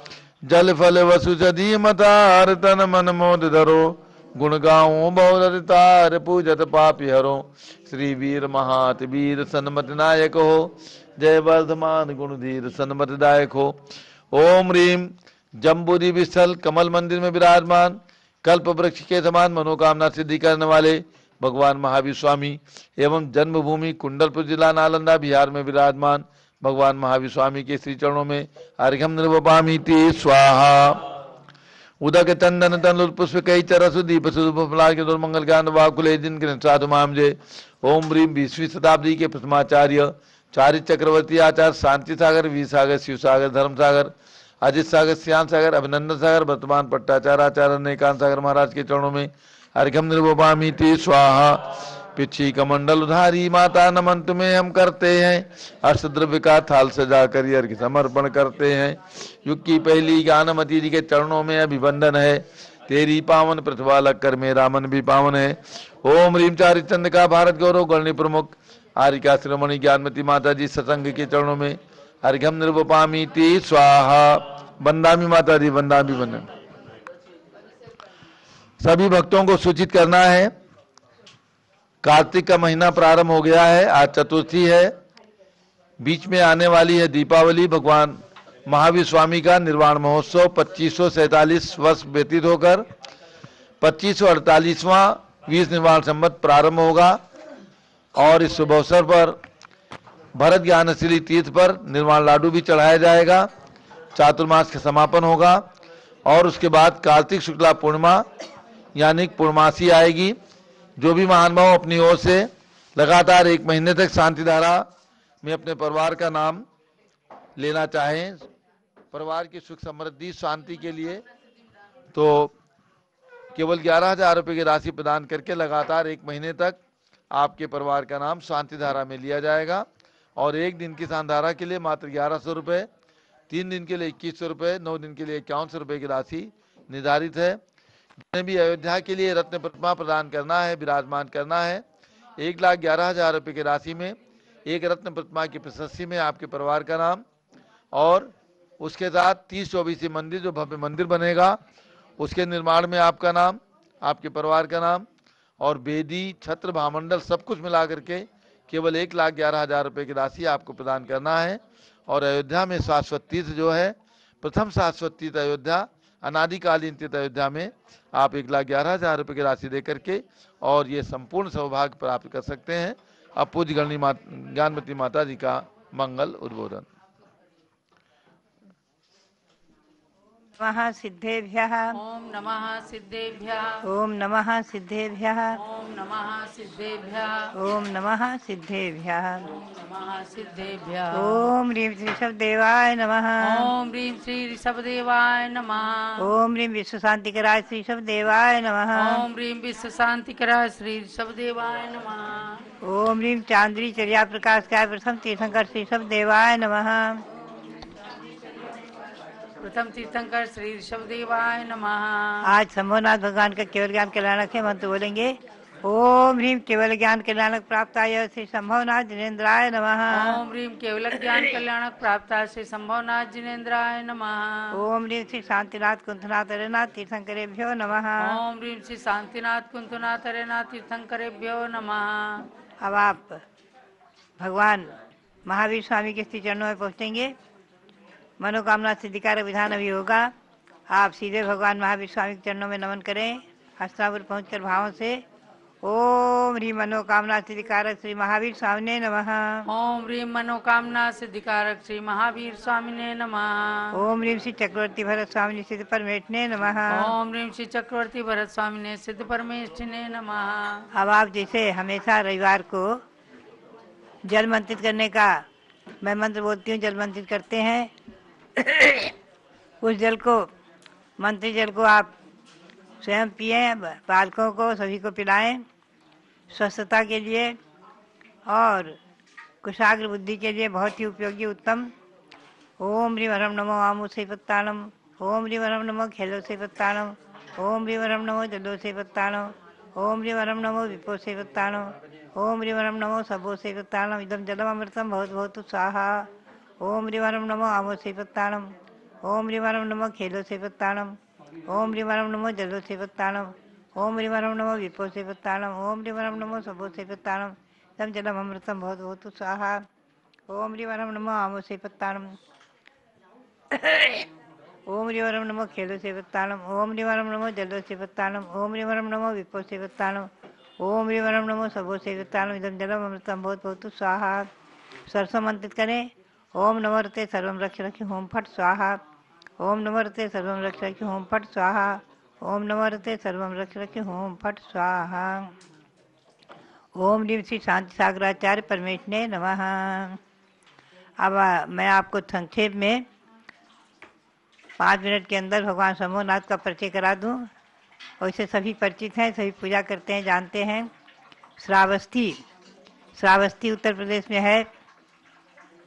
जल फल वसु सदी मतार तन मन मोद धरो गुण गाऊं बहुलतार पूजत पापी हरो श्री वीर महात वीर सन्मत नायक हो जय वर्धमान गुणधीर सन्मत दायक हो। ओम ह्रीं जम्बूरी विस्थल कमल मंदिर में विराजमान कल्प वृक्ष के समान मनोकामना सिद्धि करने वाले भगवान महावीर स्वामी एवं जन्मभूमि कुंडलपुर जिला नालंदा बिहार में विराजमान भगवान महावीर स्वामी के श्री चरणों में अर्घ्यम निर्वपामि ते स्वाहा। उदक चंदन तन पुष्प कई चरसु दीप सुफला के दुर्मंगल ज्ञान वाकुले जिन साधु मामजे। ओम ह्रीम 20वीं शताब्दी के प्रथमाचार्य चारित्र चक्रवर्ती आचार्य शांति सागर, वी सागर, शिव सागर, धर्म सागर, अजित सागर, श्याम सागर, अभिनंदन सागर, वर्तमान पट्टाचार्य आचार्य नेकांत सागर महाराज के चरणों में अर्घ्यम निर्वपामि ते स्वाहा। पिछी कमंडल उधारी माता नमन तुम्हें हम करते हैं, अष्टद्रव्य का थाल सजा कर अर्घ्य समर्पण करते हैं। युग की पहली ज्ञानमती जी के चरणों में अभिवंदन है, तेरी पावन प्रतिभा लग कर मेरा मन भी पावन है। ओम ह्रीम चारिचंद का भारत गौरव गणनी प्रमुख आरिका शिरोमणि ज्ञानमती माता जी सत्संग के चरणों में अर्घ्यम निर्वपामि ते स्वाहा। वंदामि माता जी, वंदामि वंदन। सभी भक्तों को सूचित करना है, कार्तिक का महीना प्रारंभ हो गया है, आज चतुर्थी है, बीच में आने वाली है दीपावली। भगवान महावीर स्वामी का निर्वाण महोत्सव 2547 वर्ष व्यतीत होकर 2548वां 20 निर्वाण संवत प्रारंभ होगा और इस शुभ अवसर पर भरत ज्ञानशिली तीर्थ पर निर्वाण लाडू भी चढ़ाया जाएगा। चातुर्मास का समापन होगा और उसके बाद कार्तिक शुक्ला पूर्णिमा यानी पूर्णमासी आएगी। जो भी महानुभाव अपनी ओर से लगातार 1 महीने तक शांति धारा में अपने परिवार का नाम लेना चाहें, परिवार की सुख समृद्धि शांति के लिए, तो केवल 11,000 रुपये की राशि प्रदान करके लगातार 1 महीने तक आपके परिवार का नाम शांति धारा में लिया जाएगा। और 1 दिन की शांति धारा के लिए मात्र 1100 रुपये, 3 दिन के लिए 2100 रुपये, 9 दिन के लिए 5100 रुपये की राशि निर्धारित है। जिन्हें भी अयोध्या के लिए रत्न प्रतिमा प्रदान करना है, विराजमान करना है, 1,11,000 रुपये की राशि में एक रत्न प्रतिमा की प्रशस्ति में आपके परिवार का नाम और उसके साथ 30-24 मंदिर जो भव्य मंदिर बनेगा उसके निर्माण में आपका नाम, आपके परिवार का नाम और वेदी छत्र भामंडल सब कुछ मिला करके केवल 1,11,000 रुपये की राशि आपको प्रदान करना है। और अयोध्या में शाश्वत तीर्थ जो है, प्रथम शाश्वत तीर्थ अयोध्या, अनादिकालीन तीर्थ अयोध्या में आप 1,11,000 रुपये की राशि दे करके और ये संपूर्ण सौभाग्य प्राप्त कर सकते हैं। अब पूज्य गणनी ज्ञानमती माता जी का मंगल उद्बोधन। नमः सिद्धेभ्यः। ओम नमः सिद्धेभ्यः। ओम नमः सिद्धेभ्यः। ओम नमः सिद्धेभ्यः। ओम नमः सिद्धेभ्यः। ओम नमः सिद्धेभ्यः। ओम ह्रीं ऋषभदेवाय नमः। ओम ह्रीं श्री ऋषभदेवाय नमः। ओम ह्रीं विश्व शांतिकराय श्री ऋषभदेवाय नमः। ओम ह्रीं विश्व शांतिकराय श्री ऋषभदेवाय नमः। ओम ह्रीं चांद्री चर्या प्रकाशकाय प्रथम तीर्थंकर श्री ऋषभदेवाय नमः। प्रथम तीर्थंकर श्री ऋषभदेवाय नमः। आज शंभुनाथ भगवान का केवल ज्ञान कल्याणक है, मंत्र बोलेंगे। ओम ह्रीं केवल ज्ञान कल्याणक प्राप्ताय श्री शंभुनाथ जिनेन्द्राय नमः। ओम ह्रीं केवल ज्ञान कल्याणक प्राप्ताय श्री शंभुनाथ जिनेन्द्राय नमः। ओम ह्रीं श्री शांतिनाथ कुंथनाथ अरेनाथ तीर्थंकरेभ्यो नमः। ओम ह्रीं श्री शांतिनाथ कुंतनाथ अरेनाथ तीर्थंकरेभ्यो नमः। अब आप भगवान महावीर स्वामी के श्री चरणों में पहुँचेंगे। मनोकामना सिद्धिकारक विधान अभी होगा। आप सीधे भगवान महावीर स्वामी के चरणों में नमन करें। हस्तापुर पहुँचकर भावों से ओम ह्रीं मनोकामना सिद्धिकारक श्री महावीर स्वामी नमः। ओम ह्रीं मनोकामना सिद्धिकारक श्री महावीर स्वामिने नमः। ओम ह्रीं श्री चक्रवर्ती भरत स्वामी सिद्ध परमेष्ठिने नमः। ओम ह्रीं श्री चक्रवर्ती भरत स्वामिने सिद्ध परमेष्ठिने नमः। अब आप जैसे हमेशा रविवार को जल मंत्रित करने का मैं मंत्र बोलती हूँ, जल मंत्रित करते हैं। उस जल को, मंत्री जल को आप स्वयं पिए, बालकों को सभी को पिलाएं, स्वस्थता के लिए और कुशाग्र बुद्धि के लिए बहुत ही उपयोगी उत्तम। ओम ह्रीं वरम नमो आमो से पत्तानम। ओम ह्रीं वरम नमो खेलो से पत्तानम। ओम ह्रीं वरम नमो जलो से पत्तानम। ओम ह्रीं वरम नमो विपो से पत्तानम। ओम ह्रीं वरम नमो सबो से पत्तानम। इदम जलम अमृतम बहुत बहुत स्वाहा। ओम ह्रीं वरम नमो आमो से पत्तानम। ओम ह्रीं वरम नमो खेलो से पत्तानम। ओम ह्रीं वरम नमो जलो से पत्तानम। ओम ह्रीं वरम नमो विपो से पत्तानम। ओम ह्रीं वरम नमो सबो से पत्तानम। इदम जलम अमृतम बहुत बहुत स्वाहा। ओम ह्रीं वरम नमो आमो से पत्तानम। ओम रिवरम नमो खेलो सेवत्तानम। ओम रिवरम नमो जलो सेवत्तानम। ओम रिवरम नमो विपो सेवत्तानम। ओम रिवरम नमो सबो सेवत्तानम। इदम जलम अमृतम भूत भवतु स्वाहा। सरसों मंत्रित करें। ओम नमोरते सर्वम रक्ष रक्षि होम फट स्वाहा। ओम नमोरते सर्वम रक्ष रक्षि होम फट स्वाहा। ओम नमोरते सर्वम रक्ष रक्षि होम फट स्वाहा। ओम रीम श्री शांति सागराचार्य परमेश्वरे नमः। अब मैं आपको संक्षेप में 5 मिनट के अंदर भगवान शंभुनाथ का परिचय करा दूं। वैसे सभी परिचित हैं, सभी पूजा करते हैं, जानते हैं। श्रावस्ती, श्रावस्ती उत्तर प्रदेश में है।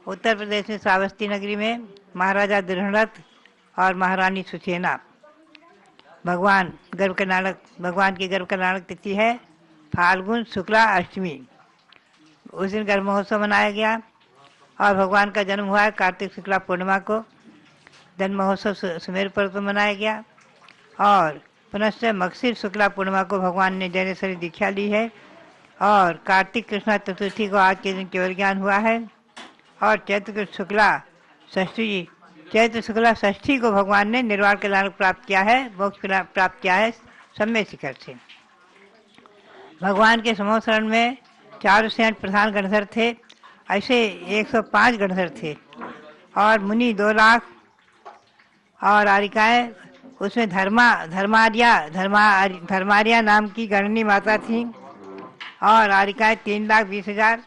उत्तर प्रदेश में श्रावस्ती नगरी में महाराजा दृढ़रथ और महारानी सुसेना भगवान की गर्भ कल्याणक तिथि है फाल्गुन शुक्ला अष्टमी। उस दिन गर्भ महोत्सव मनाया गया और भगवान का जन्म हुआ है कार्तिक शुक्ला पूर्णिमा को। जन्म महोत्सव सुमेर पर्व पर मनाया गया और पुनश्च मगशिर शुक्ला पूर्णिमा को भगवान ने जैनेश्वरी दीक्षा ली है और कार्तिक कृष्णा चतुर्थी को आज के दिन केवल ज्ञान हुआ है और चैत्र शुक्ला षष्ठी को भगवान ने निर्वाण कल्याण प्राप्त किया है, मोक्ष प्राप्त किया है सम्य शिखर से। भगवान के समूह शरण में 468 प्रधान गणधर थे, ऐसे 105 गणधर थे और मुनि 2 लाख और आरिकाएँ उसमें धर्मारिया नाम की गणनी माता थी और आरिकाएँ 3,20,000,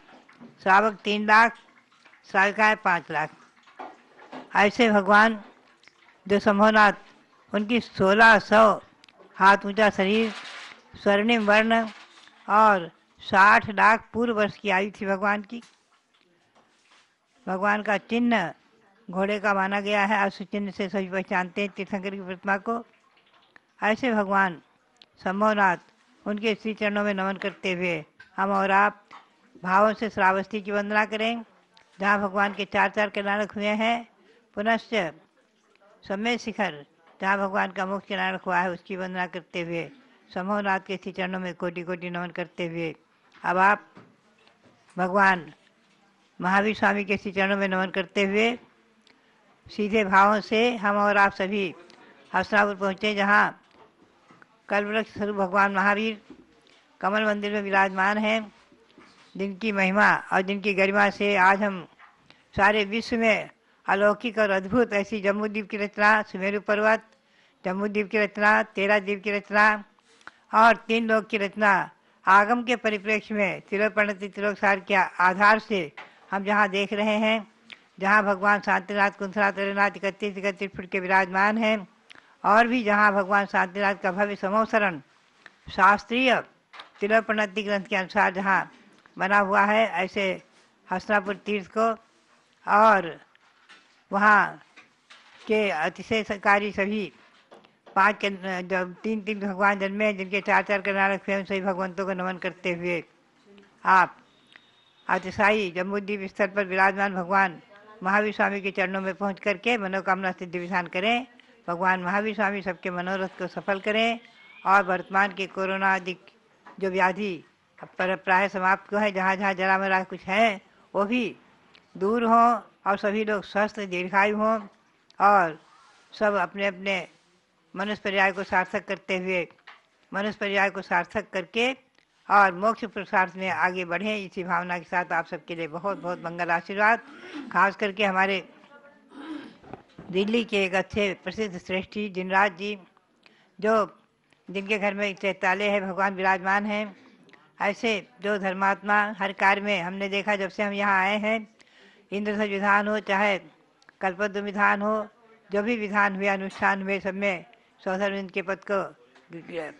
श्रावक 3 लाख, श्राविकाएँ 5 लाख। ऐसे भगवान जो शंभुनाथ, उनकी 1600 हाथ ऊंचा शरीर, स्वर्णिम वर्ण और 60 लाख पूर्व वर्ष की आयु थी भगवान की। भगवान का चिन्ह घोड़े का माना गया है, उस चिन्ह से सभी पहचानते हैं तीर्थंकर की प्रतिमा को। ऐसे भगवान शंभुनाथ, उनके श्री चरणों में नमन करते हुए हम और आप भावों से श्रावस्ती की वंदना करें, जहाँ भगवान के 4 कल्याणक हुए हैं। पुनश्च सम्य शिखर, जहाँ भगवान का मोक्ष कल्याणक हुआ है, उसकी वंदना करते हुए शंभुनाथ के श्री चरणों में कोटि कोटि नमन करते हुए अब आप भगवान महावीर स्वामी के श्री चरणों में नमन करते हुए सीधे भावों से हम और आप सभी हस्तिनापुर पहुँचे, जहाँ कल्पवृक्ष स्वरूप भगवान महावीर कमल मंदिर में विराजमान हैं, जिनकी महिमा और जिनकी गरिमा से आज हम सारे विश्व में अलौकिक और अद्भुत ऐसी जम्बूद्वीप की रचना, सुमेरु पर्वत, जम्बूद्वीप की रचना, 13 द्वीप की रचना और 3 लोक की रचना, आगम के परिप्रेक्ष्य में तिलोपणति तिलोकसार के आधार से हम जहाँ देख रहे हैं, जहाँ भगवान शांतिनाथ कुंथनाथ अरेनाथ 31 फुट के विराजमान हैं और भी जहाँ भगवान शांतिनाथ का भव्य समोसरण शास्त्रीय तिलोपणति ग्रंथ के अनुसार जहाँ बना हुआ है, ऐसे हस्तिनापुर तीर्थ को और वहाँ के अतिशयकारी सभी 3 भगवान जन्मे हैं, जिनके 4 कल्याणक हुए, सभी भगवंतों को नमन करते हुए आप अतिशायी जम्बूद्वीप स्तर पर विराजमान भगवान महावीर स्वामी के चरणों में पहुँच करके मनोकामना सिद्धि विधान करें। भगवान महावीर स्वामी सबके मनोरथ को सफल करें और वर्तमान के कोरोना आदि जो व्याधि पर प्राय समाप्त है, जहाँ जहाँ जरा मरा कुछ है वो भी दूर हों और सभी लोग स्वस्थ दीर्घायु हों और सब अपने अपने मनुष्य पर्याय को सार्थक करते हुए मनुष्य पर्याय को सार्थक करके और मोक्ष पुरुषार्थ में आगे बढ़ें। इसी भावना के साथ आप सबके लिए बहुत बहुत मंगल आशीर्वाद। खास करके हमारे दिल्ली के एक अच्छे प्रसिद्ध श्रेष्ठी जिनराज जी, जो जिनके घर में चैत्यालय है, भगवान विराजमान हैं। ऐसे जो धर्मात्मा हर कार्य में हमने देखा, जब से हम यहाँ आए हैं, इंद्रध्वज विधान हो चाहे कल्पद्रुम विधान हो, जो भी विधान हुए अनुष्ठान हुए, सब में सौधर्म के पद को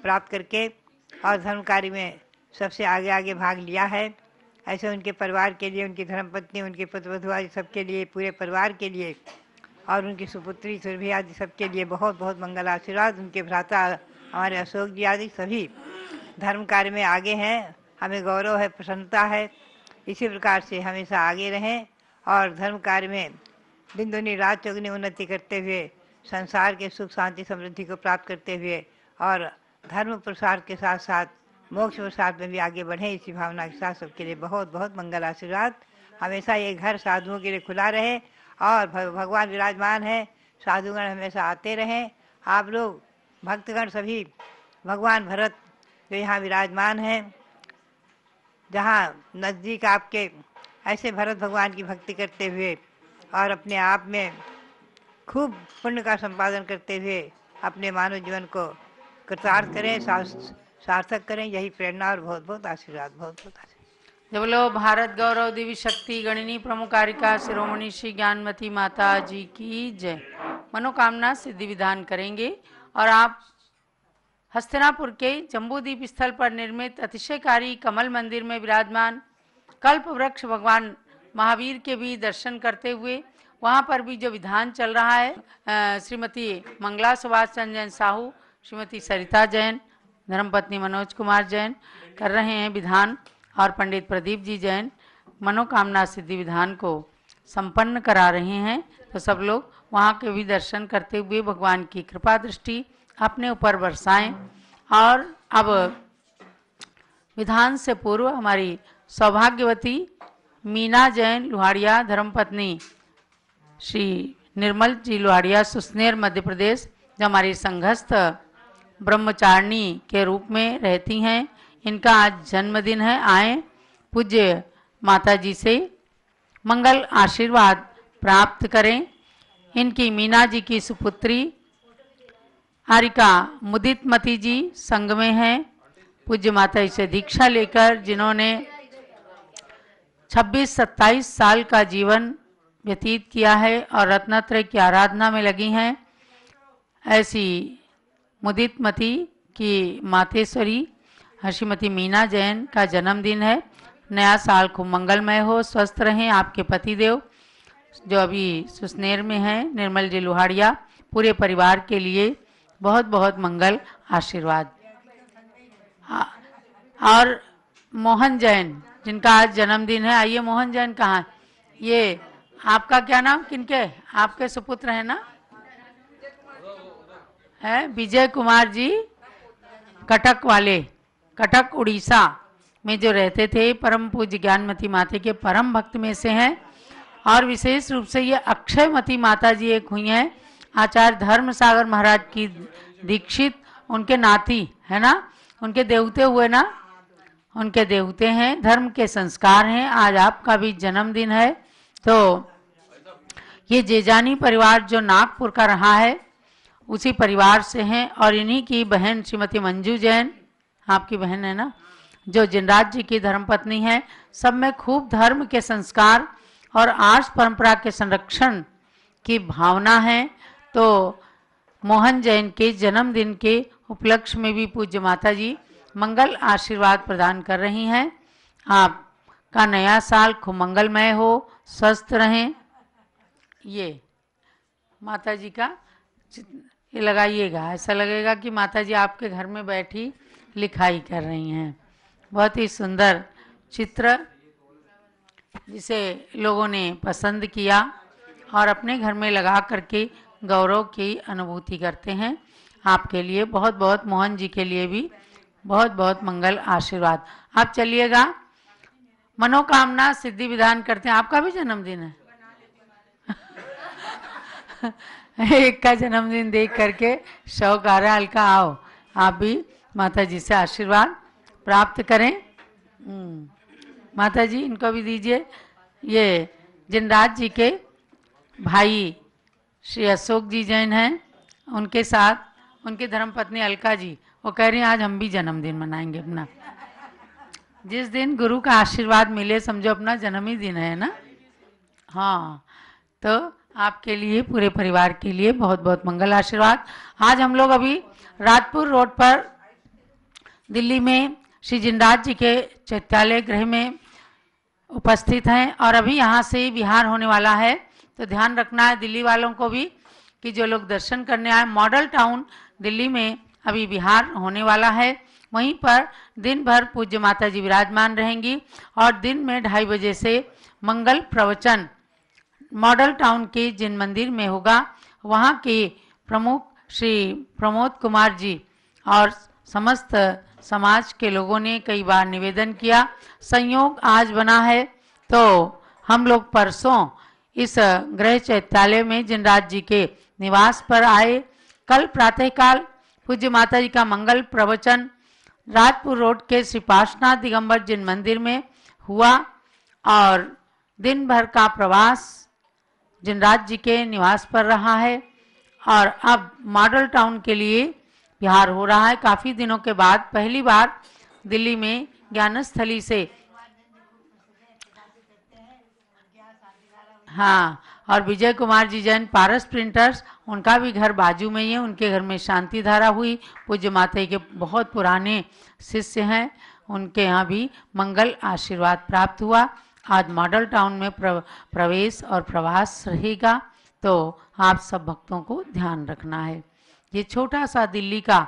प्राप्त करके और धर्म कार्य में सबसे आगे आगे भाग लिया है। ऐसे उनके परिवार के लिए, उनकी धर्मपत्नी, उनके पुत्रवधू आदि सबके लिए, पूरे परिवार के लिए और उनकी सुपुत्री सुरभि आदि सबके लिए बहुत बहुत मंगल आशीर्वाद। उनके भ्राता हमारे अशोक जी आदि सभी धर्म कार्य में आगे हैं, हमें गौरव है, प्रसन्नता है। इसी प्रकार से हमेशा आगे रहें और धर्म कार्य में दिन दुनी रात चौगुनी उन्नति करते हुए संसार के सुख शांति समृद्धि को प्राप्त करते हुए और धर्म प्रसार के साथ साथ मोक्ष प्रसार में भी आगे बढ़ें। इसी भावना के साथ सबके लिए बहुत बहुत मंगल आशीर्वाद। हमेशा ये घर साधुओं के लिए खुला रहे और भगवान विराजमान है, साधुगण हमेशा आते रहें। आप लोग भक्तगण सभी भगवान भरत जो यहाँ विराजमान हैं, जहाँ नज़दीक आपके ऐसे भरत भगवान की भक्ति करते हुए और अपने आप में खूब पुण्य का संपादन करते हुए अपने मानव जीवन को कृतार्थ करें, सार्थक करें। यही प्रेरणा और बहुत बहुत आशीर्वाद, बहुत बहुत आशीर्वाद। जब बोलो भारत गौरव देवी शक्ति गणिनी प्रमुखारिका शिरोमणि श्री ज्ञानमती माता जी की जय। मनोकामना सिद्धि विधान करेंगे और आप हस्तिनापुर के जम्बूद्वीप स्थल पर निर्मित अतिशयकारी कमल मंदिर में विराजमान कल्प वृक्ष भगवान महावीर के भी दर्शन करते हुए वहाँ पर भी जो विधान चल रहा है, श्रीमती मंगला सुभाष चंद्र जैन साहू, श्रीमती सरिता जैन, धर्मपत्नी मनोज कुमार जैन कर रहे हैं विधान और पंडित प्रदीप जी जैन मनोकामना सिद्धि विधान को संपन्न करा रहे हैं। तो सब लोग वहाँ के भी दर्शन करते हुए भगवान की कृपा दृष्टि अपने ऊपर बरसाएं। और अब विधान से पूर्व हमारी सौभाग्यवती मीना जैन लुहाड़िया, धर्मपत्नी श्री निर्मल जी लुहाड़िया, सुसनेर मध्य प्रदेश, जो हमारी संघस्थ ब्रह्मचारिणी के रूप में रहती हैं, इनका आज जन्मदिन है। आए पूज्य माता जी से मंगल आशीर्वाद प्राप्त करें। इनकी मीना जी की सुपुत्री हारिका मुदितमती जी संग में हैं। पूज्य माता जी से दीक्षा लेकर जिन्होंने 26-27 साल का जीवन व्यतीत किया है और रत्नत्रय की आराधना में लगी हैं, ऐसी मुदितमती की मातेश्वरी श्रीमती मीना जैन का जन्मदिन है। नया साल खूब मंगलमय हो, स्वस्थ रहें आपके पतिदेव जो अभी सुसनेर में हैं, निर्मल जी लुहाड़िया, पूरे परिवार के लिए बहुत बहुत मंगल आशीर्वाद। और मोहन जैन जिनका आज जन्मदिन है, आइए मोहन जैन कहाँ, ये आपका क्या नाम, किनके आपके सुपुत्र है ना, है विजय कुमार जी, कटक वाले, कटक उड़ीसा में जो रहते थे, परम पूज्य ज्ञानमती माता के परम भक्त में से हैं। और विशेष रूप से ये अक्षयमती माता जी एक हुई हैं, आचार्य धर्म सागर महाराज की दीक्षित, उनके नाती है ना, उनके देवते हुए ना, उनके देवते हैं, धर्म के संस्कार हैं। आज आपका भी जन्मदिन है। तो ये जेजानी परिवार जो नागपुर का रहा है उसी परिवार से हैं। और इन्हीं की बहन श्रीमती मंजू जैन, आपकी बहन है ना, जो जिनराज जी की धर्मपत्नी है। सब में खूब धर्म के संस्कार और आर्ष परंपरा के संरक्षण की भावना है। तो मोहन जैन के जन्मदिन के उपलक्ष्य में भी पूज्य माता जी मंगल आशीर्वाद प्रदान कर रही हैं। आपका नया साल खूब मंगलमय हो, स्वस्थ रहें। ये माता जी का ये लगाइएगा, ऐसा लगेगा कि माता जी आपके घर में बैठी लिखाई कर रही हैं। बहुत ही सुंदर चित्र जिसे लोगों ने पसंद किया और अपने घर में लगा करके गौरव की अनुभूति करते हैं। आपके लिए बहुत बहुत, मोहन जी के लिए भी बहुत बहुत मंगल आशीर्वाद। आप चलिएगा, मनोकामना सिद्धि विधान करते हैं। आपका भी जन्मदिन है एक का जन्मदिन देख करके शौक आ रहा है, हल्का आओ आप भी माता जी से आशीर्वाद प्राप्त करें। माता जी इनको भी दीजिए। ये जिनराज जी के भाई श्री अशोक जी जैन हैं, उनके साथ उनकी धर्मपत्नी अलका जी, वो कह रही हैं आज हम भी जन्मदिन मनाएंगे अपना। जिस दिन गुरु का आशीर्वाद मिले समझो अपना जन्म ही दिन है ना। हाँ, तो आपके लिए, पूरे परिवार के लिए बहुत बहुत मंगल आशीर्वाद। आज हम लोग अभी राजपुर रोड पर दिल्ली में श्री जिनराज जी के चैत्यालय गृह में उपस्थित हैं और अभी यहाँ से विहार होने वाला है। तो ध्यान रखना है दिल्ली वालों को भी कि जो लोग दर्शन करने आए, मॉडल टाउन दिल्ली में अभी विहार होने वाला है। वहीं पर दिन भर पूज्य माता जी विराजमान रहेंगी और दिन में 2:30 बजे से मंगल प्रवचन मॉडल टाउन के जिन मंदिर में होगा, वहाँ के प्रमुख श्री प्रमोद कुमार जी और समस्त समाज के लोगों ने कई बार निवेदन किया, संयोग आज बना है तो हम लोग परसों इस गृह चैत्यालय में जिनराज जी के निवास पर आए। कल प्रातःकाल पूज्य माता जी का मंगल प्रवचन राजपुर रोड के श्री पार्श्वनाथ दिगंबर जिन मंदिर में हुआ और दिन भर का प्रवास जिनराज जी के निवास पर रहा है और अब मॉडल टाउन के लिए बिहार हो रहा है। काफ़ी दिनों के बाद पहली बार दिल्ली में ज्ञानस्थली से, हाँ, और विजय कुमार जी जैन पारस प्रिंटर्स, उनका भी घर बाजू में ही है। उनके घर में शांति धारा हुई। पूज्य माता के बहुत पुराने शिष्य हैं, उनके यहाँ भी मंगल आशीर्वाद प्राप्त हुआ। आज मॉडल टाउन में प्रवेश और प्रवास रहेगा, तो आप सब भक्तों को ध्यान रखना है। ये छोटा सा दिल्ली का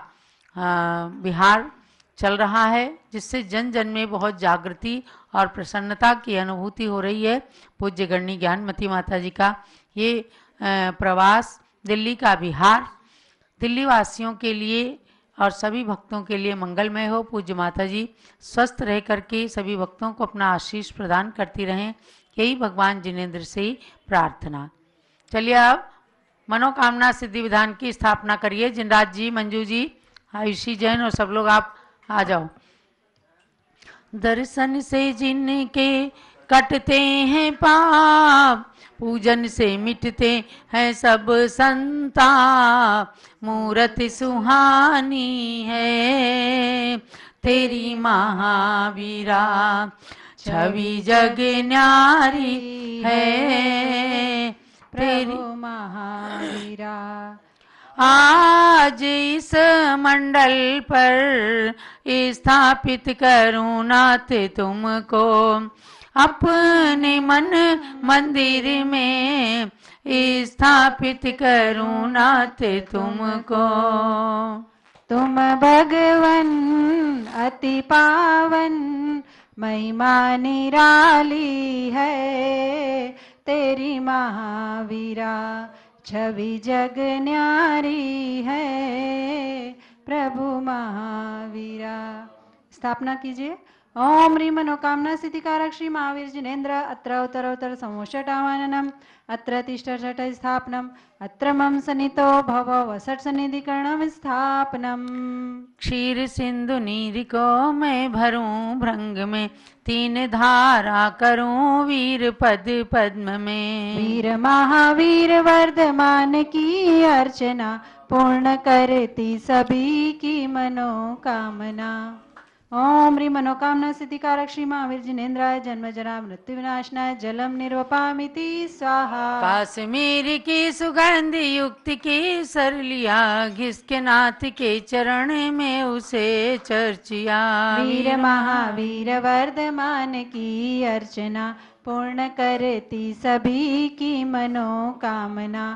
बिहार चल रहा है, जिससे जन जन में बहुत जागृति और प्रसन्नता की अनुभूति हो रही है। पूज्य गणनी ज्ञानमती माता जी का ये प्रवास दिल्ली का बिहार दिल्ली वासियों के लिए और सभी भक्तों के लिए मंगलमय हो। पूज्य माता जी स्वस्थ रह करके सभी भक्तों को अपना आशीष प्रदान करती रहें, यही भगवान जिनेंद्र से प्रार्थना। चलिए अब मनोकामना सिद्धि विधान की स्थापना करिए। जिनराज जी, मंजू जी, आयुषी जैन और सब लोग आप आ जाओ। दर्शन से जिनके कटते हैं पाप, पूजन से मिटते हैं सब संताप, मूरत सुहानी है तेरी महावीरा, छवि जग न्यारी है तेरी महावीरा। आज इस मंडल पर स्थापित करूं नाथ तुमको, अपने मन मंदिर में स्थापित करूं नाथ तुमको। तुम भगवन अति पावन, महिमा निराली है तेरी महावीरा, छवि जग न्यारी है प्रभु महावीरा। स्थापना कीजिए। ओम ह्रीं मनोकामना सिद्धिकारक श्री महावीर जिनेन्द्र अत्र उत्तरोत्तर संवत्सरावननम् अत्र तिष्ठषठ स्थापनम् अत्र मम सन्नितो भव वसट सन्निधिकरणं स्थापनम्। क्षीर सिंधु नीर को मैं भरूं भृंग में, तीन धारा करूं वीर पद पद्म में। वीर महावीर वर्धमान की अर्चना, पूर्ण करती सभी की मनोकामना। ओम ह्रीं मनोकामना सिद्धिकारक श्री महावीर जिनेन्द्राय जन्म जरा मृत्यु विनाशनाय जलम निर्वपामिति स्वाहा। काश्मीर की सुगंध युक्त की सरलिया, घिसके नाथ के चरण में उसे चर्चिया। वीर महावीर वर्धमान की अर्चना, पूर्ण करती सभी की मनोकामना।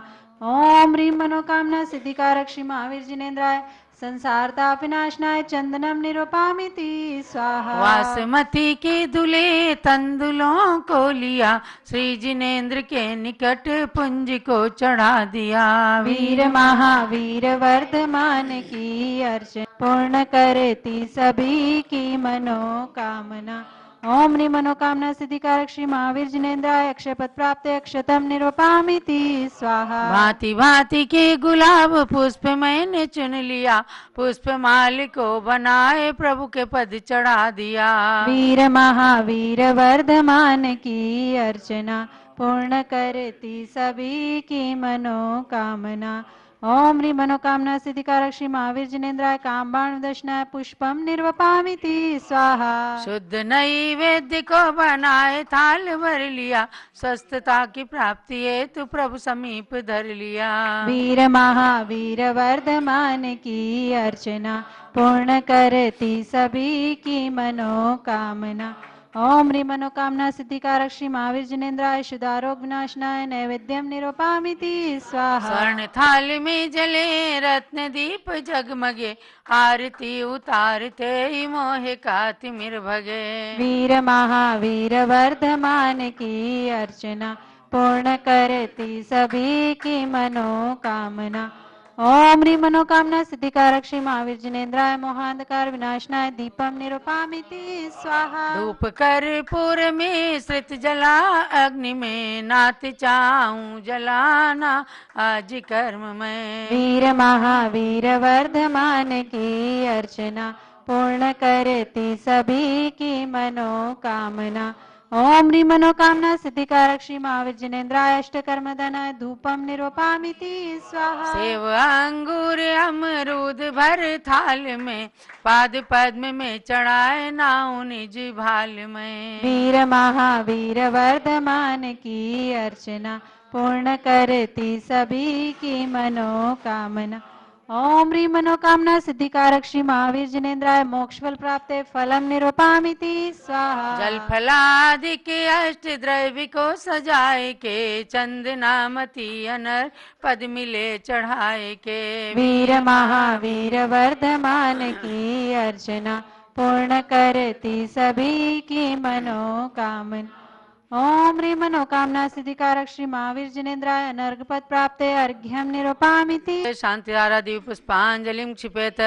ओम ह्रीं मनोकामना सिद्धिकारक श्री महावीर जिनेन्द्राय संसार ताप विनाशनाय चंदनम निरूपामिति स्वाहा। वासमती के दुले तंदुलों को लिया, श्री जिनेन्द्र के निकट पुंज को चढ़ा दिया। वीर महावीर वर्धमान की अर्चना, पूर्ण करती सभी की मनोकामना। ओम ह्रीं मनोकामना सिद्धिकारक श्री महावीर जिनेन्द्राय अक्षयपद प्राप्त अक्षतम निरूपामिति स्वाहा। भांति भांति के गुलाब पुष्प मैंने चुन लिया, पुष्प माल को बनाए प्रभु के पद चढ़ा दिया। वीर महावीर वर्धमान की अर्चना, पूर्ण करती सभी की मनोकामना। ओम ह्रीं मनोकामना सिद्धिकारक श्री महावीर जिनेन्द्राय कामबाण दशनाय पुष्पम निर्वपामिति स्वाहा। शुद्ध नैवेद्य को बनाए थाल भर लिया, स्वस्थता की प्राप्ति हेतु प्रभु समीप धर लिया। वीर महावीर वर्धमान की अर्चना, पूर्ण करती सभी की मनोकामना। ओम ह्रीं मनोकामना सिद्धिकारक श्री महावीर जिनेन्द्राय शुद्धारोग विनाशनाय नैवेद्यम निरूपामिति स्वाहा। स्वर्ण थाल में जले रत्न दीप जगमगे, आरती उतारते ही मोह का तिमिर भगे। वीर महावीर वर्धमान की अर्चना, पूर्ण करती सभी की मनोकामना। ओम ह्रीं मनोकामना सिद्धिकारक श्री महावीर जिनेन्द्राय मोहांधकार विनाशनाय दीपम निरूपामिति स्वाहा। धूप कर्पूर मिश्रित जला अग्नि में नाथ चाहूं जलाना आज कर्म में। वीर महावीर वर्धमान की अर्चना पूर्ण करती सभी की मनोकामना। ओम ह्रीं मनोकामना सिद्धिकारक श्री महावीर जिनेन्द्राय अष्टकर्म धनाय धूपम निरूपामिति स्वाहा। सेव अंगूर अमरूद भर थाल में पाद पद्म में चढ़ाए नाउ निज भाल में। वीर महावीर वर्धमान की अर्चना पूर्ण करती सभी की मनोकामना। ओम ह्रीं मनोकामना सिद्धिकारक श्री महावीर जिनेन्द्राय मोक्ष फल प्राप्त फलम निरूपामिति स्वाहा। जल फलादि के अष्ट द्रव्य को सजाए के चंदनामती अनर पद मिले चढ़ाए के। वीर महावीर वर्धमान की अर्चना पूर्ण करती सभी की मनोकामना। ओम ह्रीं मनोकामना सिद्धिकारक श्री महावीर जिनेन्द्राय अनर्घ पद प्राप्त अर्घ्यम निरूपामिति। शांति धारा दिव्य पुष्पांजलिम क्षिपेत।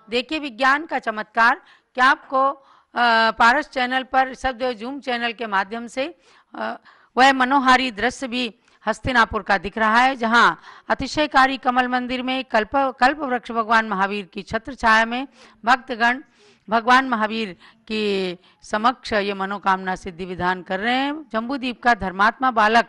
देखिए विज्ञान का चमत्कार। क्या आपको पारस चैनल पर ऋषभदेव जूम चैनल के माध्यम से वह मनोहारी दृश्य भी हस्तिनापुर का दिख रहा है, जहां अतिशयकारी कमल मंदिर में कल्प वृक्ष भगवान महावीर की छत्र छाया में भक्तगण भगवान महावीर के समक्ष ये मनोकामना सिद्धि विधान कर रहे हैं। जम्बूद्वीप का धर्मात्मा बालक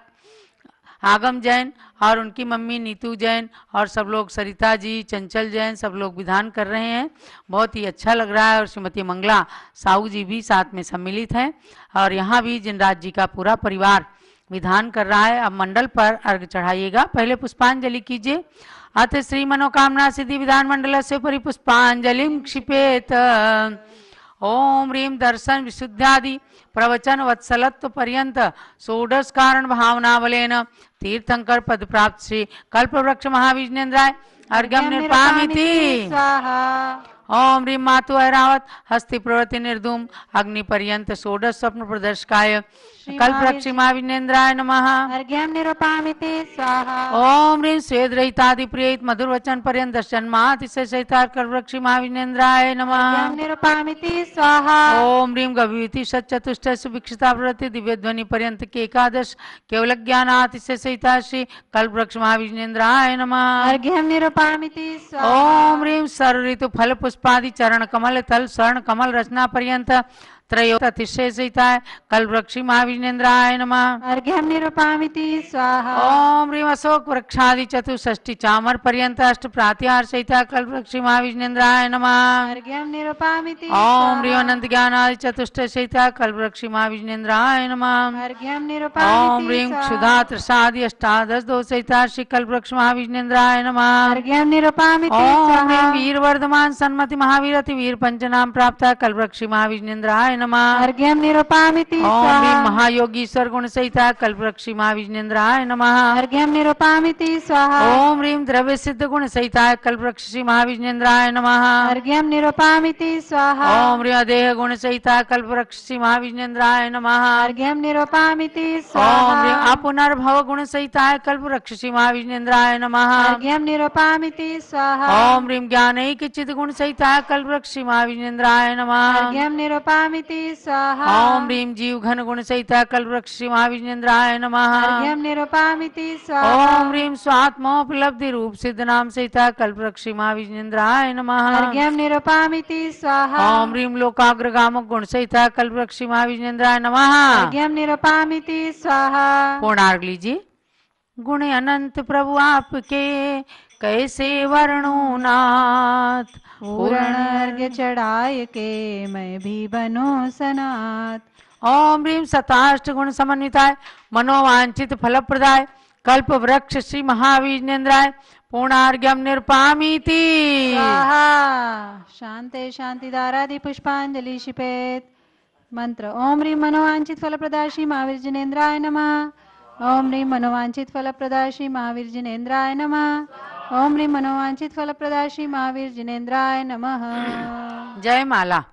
आगम जैन और उनकी मम्मी नीतू जैन और सब लोग, सरिता जी, चंचल जैन, सब लोग विधान कर रहे हैं। बहुत ही अच्छा लग रहा है। और श्रीमती मंगला साहू जी भी साथ में सम्मिलित हैं और यहाँ भी जिनराज जी का पूरा परिवार विधान कर रहा है। अब मंडल पर अर्घ चढ़ाइएगा। पहले पुष्पांजलि कीजिए। अथ श्री मनोकामना सिद्धि विधान मंडल से परिपुष्पांजलिम क्षिपेत। ओम ह्रीं दर्शन विशुद्ध्यादि प्रवचन वत्सलत्व पर्यंत षोडश कारण भावनावलेन तीर्थंकर पद प्राप्त श्री कल्प वृक्ष महावीर जिनेन्द्राय अर्घ्यम निरूपामिति स्वाहा। ओम ह्रीं मातु ऐरावत हस्ति प्रवृत्ति निर्धूम अग्नि पर्यंत षोडश स्वप्न प्रदर्शकाय कल्प वृक्ष महावीर जिनेन्द्राय नमः अर्घ्यम निरूपामिति स्वाहा। ओम ह्रीं स्वेद रहितादि प्रियित मधुर वचन पर्यंत जन्मातिशय सहितार कल्प वृक्ष महावीर जिनेन्द्राय नमः अर्घ्यम निरूपामिति स्वाहा। ओम ह्रीं गभीति सच्चतुष्ट सुभिक्षिता प्रवृत्ति दिव्य ध्वनि पर्यंत के एकादश केवल ज्ञानातिशय सहिता श्री कल्प वृक्ष महावीर जिनेन्द्राय नमः अर्घ्यम निरूपामिति स्वाहा। ओम ह्रीं सर्व ऋतु फल पुष्पादि चरण कमल तल स्वर्ण कमल रचना पर्यंत त्रयो अतिशय सहिताय कल्प वृक्ष महावीर जिनेन्द्राय नमः अर्घ्यम निरूपामिति स्वाहा। ओम ह्रीं अशोक वृक्षादि चतुष्षष्टि चामर पर्यंत अष्ट प्रातिहार सहिता कल्प वृक्ष महावीर जिनेन्द्राय नमः अर्घ्यम निरूपामिति ओम ह्रीं अनंत ज्ञान आदि चतुष्ट सहिता कल्प वृक्ष महावीर जिनेन्द्राय नमः अर्घ्यम ओम निरूपामिति ह्रीं क्षुधा तृषादि अष्टादश दो सहिता श्री कल्प वृक्ष महावीर जिनेन्द्राय नमः अर्घ्यम निरूपामिति ओम स्वाहा। ह्रीं वीर वर्धमान सन्मति महावीर अति वीर पंचनाम प्राप्त कल्प वृक्ष महावीर जिनेन्द्राय नमः अर्घ्यम निरूपामिति ओम ह्रीं स्वाहा। महायोगीश्वर गुण सहिता कल्प वृक्ष महावीर जिनेन्द्राय नमः अर्घ्यम निरूपामिति स्वाहा। ओम ह्रीं द्रव्य सिद्ध गुण सहिता कल्प वृक्ष महावीर जिनेन्द्राय नमः अर्घ्यम निरूपामिति स्वाहा। ओम ह्रीं देह गुण सहिता कल्प वृक्ष महावीर जिनेन्द्राय नमः अर्घ्यम निरूपामिति ओम स्वाहा। ह्रीं अपुनर्भव गुण सहिता कल्प वृक्ष महावीर जिनेन्द्राय नमः अर्घ्यम निरूपामिति स्वाहा। ओम ह्रीं ज्ञानैक चित गुण सहिता कल्प वृक्ष महावीर जिनेन्द्राय नमः अर्घ्यम निरूपामिति स्वाहा। ओम ह्रीं जीव घन गुण सहिता कल्प वृक्ष महावीर जिनेन्द्राय नमः अर्घ्यम निरूपामिति स्वाहा। ओम ह्रीं स्वात्मोपलब्धि रूप सिद्ध नाम सहिता कल्प वृक्ष महावीर जिनेन्द्राय नमः अर्घ्यम निरूपामिति स्वाहा। ओम ह्रीं लोकाग्रगामक गुण सहिता कल्प वृक्ष महावीर जिनेन्द्राय नमः अर्घ्यम निरूपामिति स्वाहा। पूर्णार्घ लीजिए। गुण अनंत प्रभु आपके कैसे वर्णो नाथ पूर्ण अर्घ्य चढ़ाए के मैं भी बनूं सनात। ओम ह्रीं सताष्ट गुण समन्विताय मनोवांछित फलप्रदाय कल्प वृक्ष श्री महावीर जिनेन्द्राय पूर्णार्घ्यम निरूपामिति स्वाहा। शांते शांतिदारादि पुष्पांजलि शिपेत। मंत्र ओम ह्रीं मनोवांछित फलप्रदाय श्री महावीर जिनेन्द्राय नमः। ओम ह्रीं मनोवांछित फलप्रदाय श्री महावीर जिनेन्द्राय नमः। ओम ह्रीं मनोवांछित फलप्रदाय श्री महावीर जिनेन्द्राय नमः। जय माला।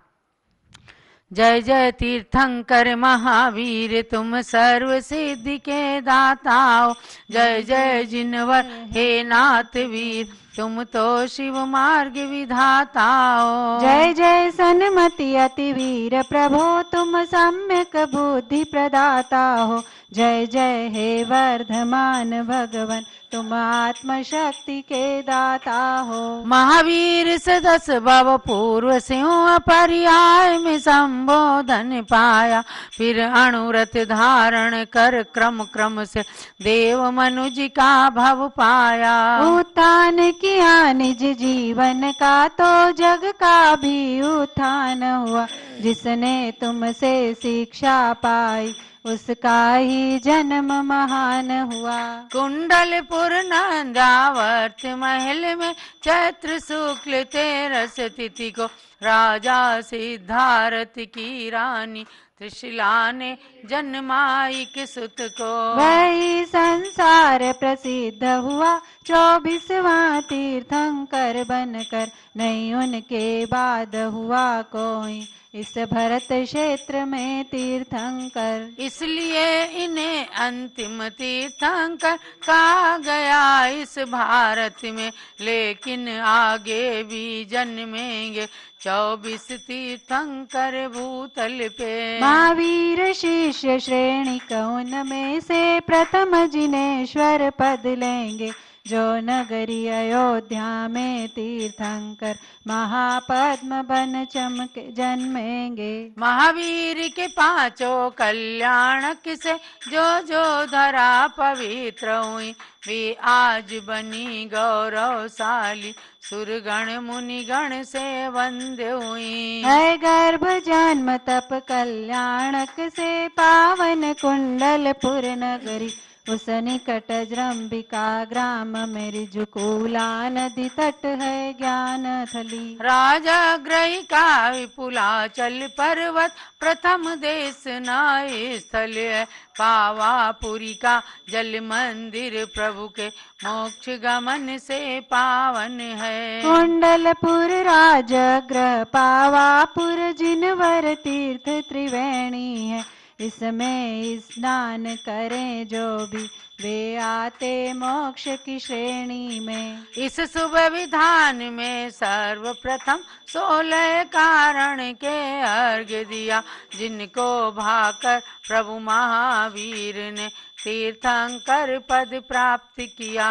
जय जय तीर्थंकर महावीर तुम सर्व सिद्धि के दाता हो। जय जय जिनवर हे नाथ वीर तुम तो शिव मार्ग विधाता हो। जय जय सन्मति अति वीर प्रभो तुम सम्यक बुद्धि प्रदाता हो। जय जय हे वर्धमान भगवन तुम आत्म शक्ति के दाता हो। महावीर सदस भव पूर्व सिंह पर्याय में संबोधन पाया, फिर अणुरथ धारण कर क्रम क्रम से देव मनुज का भव पाया। उत्थान किया निज जीवन का तो जग का भी उत्थान हुआ। जिसने तुमसे शिक्षा पाई उसका ही जन्म महान हुआ। कुंडलपुर नंदावर्त महल में चैत्र शुक्ल 13 तिथि को राजा सिद्धार्थ की रानी त्रिशिला ने जन्माई सुत को। वही संसार प्रसिद्ध हुआ 24वां तीर्थंकर बनकर, नहीं उनके बाद हुआ कोई इस भरत क्षेत्र में तीर्थंकर। इसलिए इन्हें अंतिम तीर्थंकर कहा गया इस भारत में, लेकिन आगे भी जन्मेंगे 24 तीर्थंकर भूतल पे। महावीर शिष्य श्रेणी कौन में से प्रथम जिनेश्वर पद लेंगे, जो नगरी अयोध्या में तीर्थंकर महापद्म बन चमक जन्मेंगे। महावीर के 5 कल्याणक से जो जो धरा पवित्र हुई, वे आज बनी गौरवशाली सुरगण मुनिगण से वंद्य हुई। है गर्भ जन्म तप कल्याणक से पावन कुंडलपुर नगरी, उस निकट जृंबिका ग्राम मेरी जुकूला नदी तट है ज्ञान थली। राजा ग्रही का विपुलाचल पर्वत प्रथम देश नाय स्थल है, पावापुरी का जल मंदिर प्रभु के मोक्ष गमन से पावन है। कुंडलपुर राजगृह पावापुर जिनवर तीर्थ त्रिवेणी है, इसमें स्नान करें जो भी वे आते मोक्ष की श्रेणी में। इस शुभ विधान में सर्वप्रथम 16 कारण के अर्घ्य दिया, जिनको भाकर प्रभु महावीर ने तीर्थंकर पद प्राप्त किया।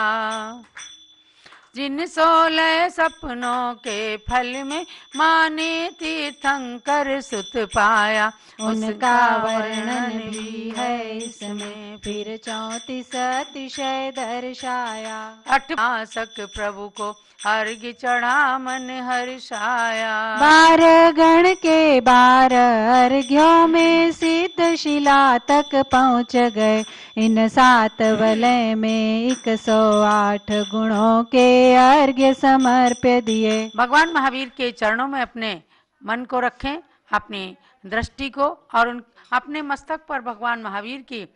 जिन 16 सपनों के फल में माने तीर्थंकर सुत पाया, उनका वर्णन भी है इसमें फिर 34 अतिशय दर्शाया। 88 प्रभु को अर्घ्य चढ़ा मन हर्षाया। 12 गण के 12 अर्घ्यों में सिद्ध शिला तक पहुँच गए, इन 7 वलय में 108 गुणों के अर्घ्य समर्प्य दिए। भगवान महावीर के चरणों में अपने मन को रखें, अपनी दृष्टि को, और अपने मस्तक पर भगवान महावीर की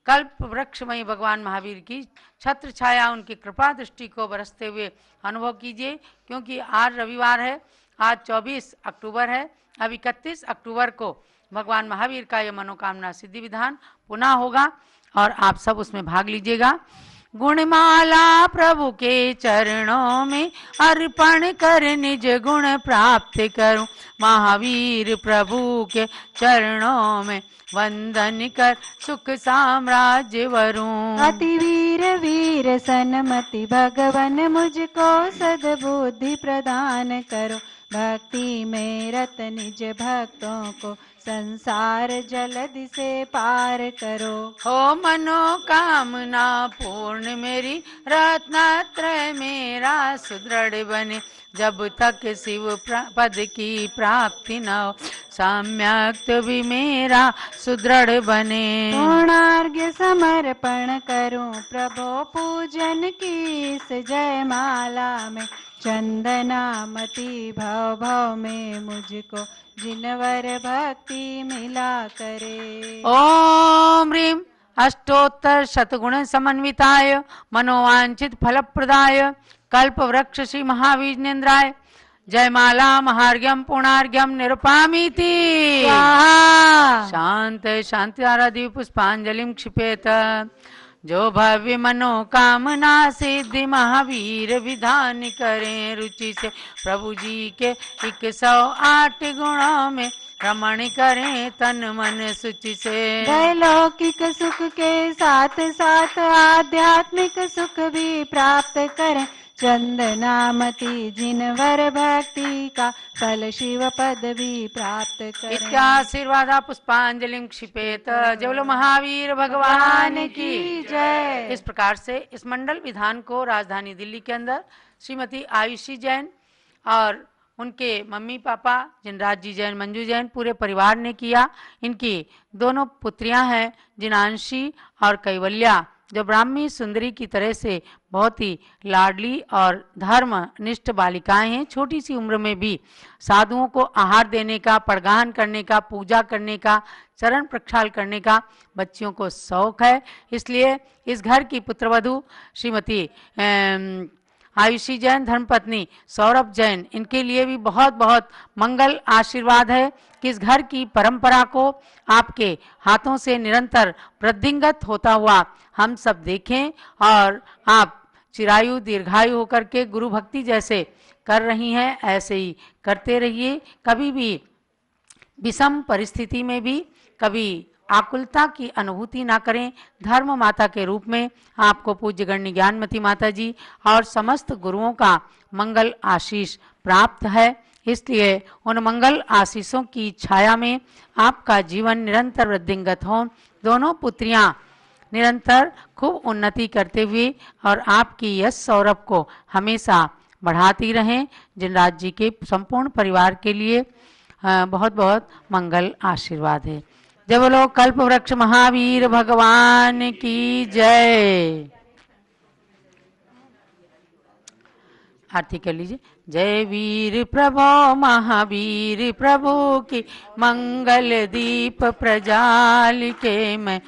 कल्प वृक्षमयी भगवान महावीर की छत्र छाया, उनकी कृपा दृष्टि को बरसते हुए अनुभव कीजिए। क्योंकि आज रविवार है, आज 24 अक्टूबर है, अब 31 अक्टूबर को भगवान महावीर का यह मनोकामना सिद्धि विधान पुनः होगा और आप सब उसमें भाग लीजिएगा। गुणमाला प्रभु के चरणों में अर्पण कर निज गुण प्राप्त करूं, महावीर प्रभु के चरणों में वंदन कर सुख साम्राज्य वरूं। अति वीर वीर सन्मति भगवन मुझको सद्बुद्धि प्रदान करो, भक्ति में रत निज भक्तों को संसार जलधि से पार करो। हो मनोकामना पूर्ण मेरी, रत्नत्रय मेरा सुदृढ़ बने, जब तक शिव पद की प्राप्ति न हो, सम्यक भी मेरा सुदृढ़ बने। पूर्णार्घ्य समर्पण करूं प्रभो पूजन की इस जयमाला में, चंदनामती भव भव में मुझको जिनवर भक्ति मिला करे। ओम ह्रीं अष्टोत्तर शतगुण समन्विताय मनोवांछित फलप्रदाय कल्प वृक्ष श्री महावीरेंद्राय जयमाला महार्घ्यम पुणार्घ्यम निरुपामीति स्वाहा। शांत शांत्यारादि पुष्पांजलिं क्षिपेत। जो भव्य मनोकामना सिद्धि महावीर विधान करें रुचि से, प्रभु जी के 108 गुणों में रमण करें तन मन सुचि से। गए लौकिक सुख के साथ साथ आध्यात्मिक सुख भी प्राप्त करें, चंदनामति जिनवर भक्ति का फल शिव पद भी प्राप्त करें। इत्याशीर्वादा पुष्पांजलिं क्षिपेत। जय बोलो महावीर भगवान की जय। इस प्रकार से इस मंडल विधान को राजधानी दिल्ली के अंदर श्रीमती आयुषी जैन और उनके मम्मी पापा जिनराज जी जैन, मंजू जैन, पूरे परिवार ने किया। इनकी दोनों पुत्रियां हैं जिनांशी और कैवल्या, जो ब्राह्मी सुंदरी की तरह से बहुत ही लाडली और धर्मनिष्ठ बालिकाएं हैं। छोटी सी उम्र में भी साधुओं को आहार देने का, पड़गाहन करने का, पूजा करने का, चरण प्रक्षाल करने का बच्चियों को शौक है। इसलिए इस घर की पुत्रवधू श्रीमती आयुषी जैन, धर्मपत्नी सौरभ जैन, इनके लिए भी बहुत बहुत मंगल आशीर्वाद है कि इस घर की परंपरा को आपके हाथों से निरंतर वृद्धिंगत होता हुआ हम सब देखें और आप चिरायु दीर्घायु होकर के गुरु भक्ति जैसे कर रही हैं, ऐसे ही करते रहिए। कभी भी विषम परिस्थिति में भी कभी आकुलता की अनुभूति ना करें। धर्म माता के रूप में आपको पूज्य गण्य ज्ञानमती माता जी और समस्त गुरुओं का मंगल आशीष प्राप्त है। इसलिए उन मंगल आशीषों की छाया में आपका जीवन निरंतर वृद्धिंगत हो। दोनों पुत्रियां निरंतर खूब उन्नति करते हुए और आपकी यश सौरभ को हमेशा बढ़ाती रहें। जिनराज जी के संपूर्ण परिवार के लिए बहुत बहुत मंगल आशीर्वाद है। जय बोलो कल्प वृक्ष महावीर भगवान की जय। आरती कर लीजिए। जय वीर प्रभो महावीर प्रभु की मंगल दीप प्रजाल के मैं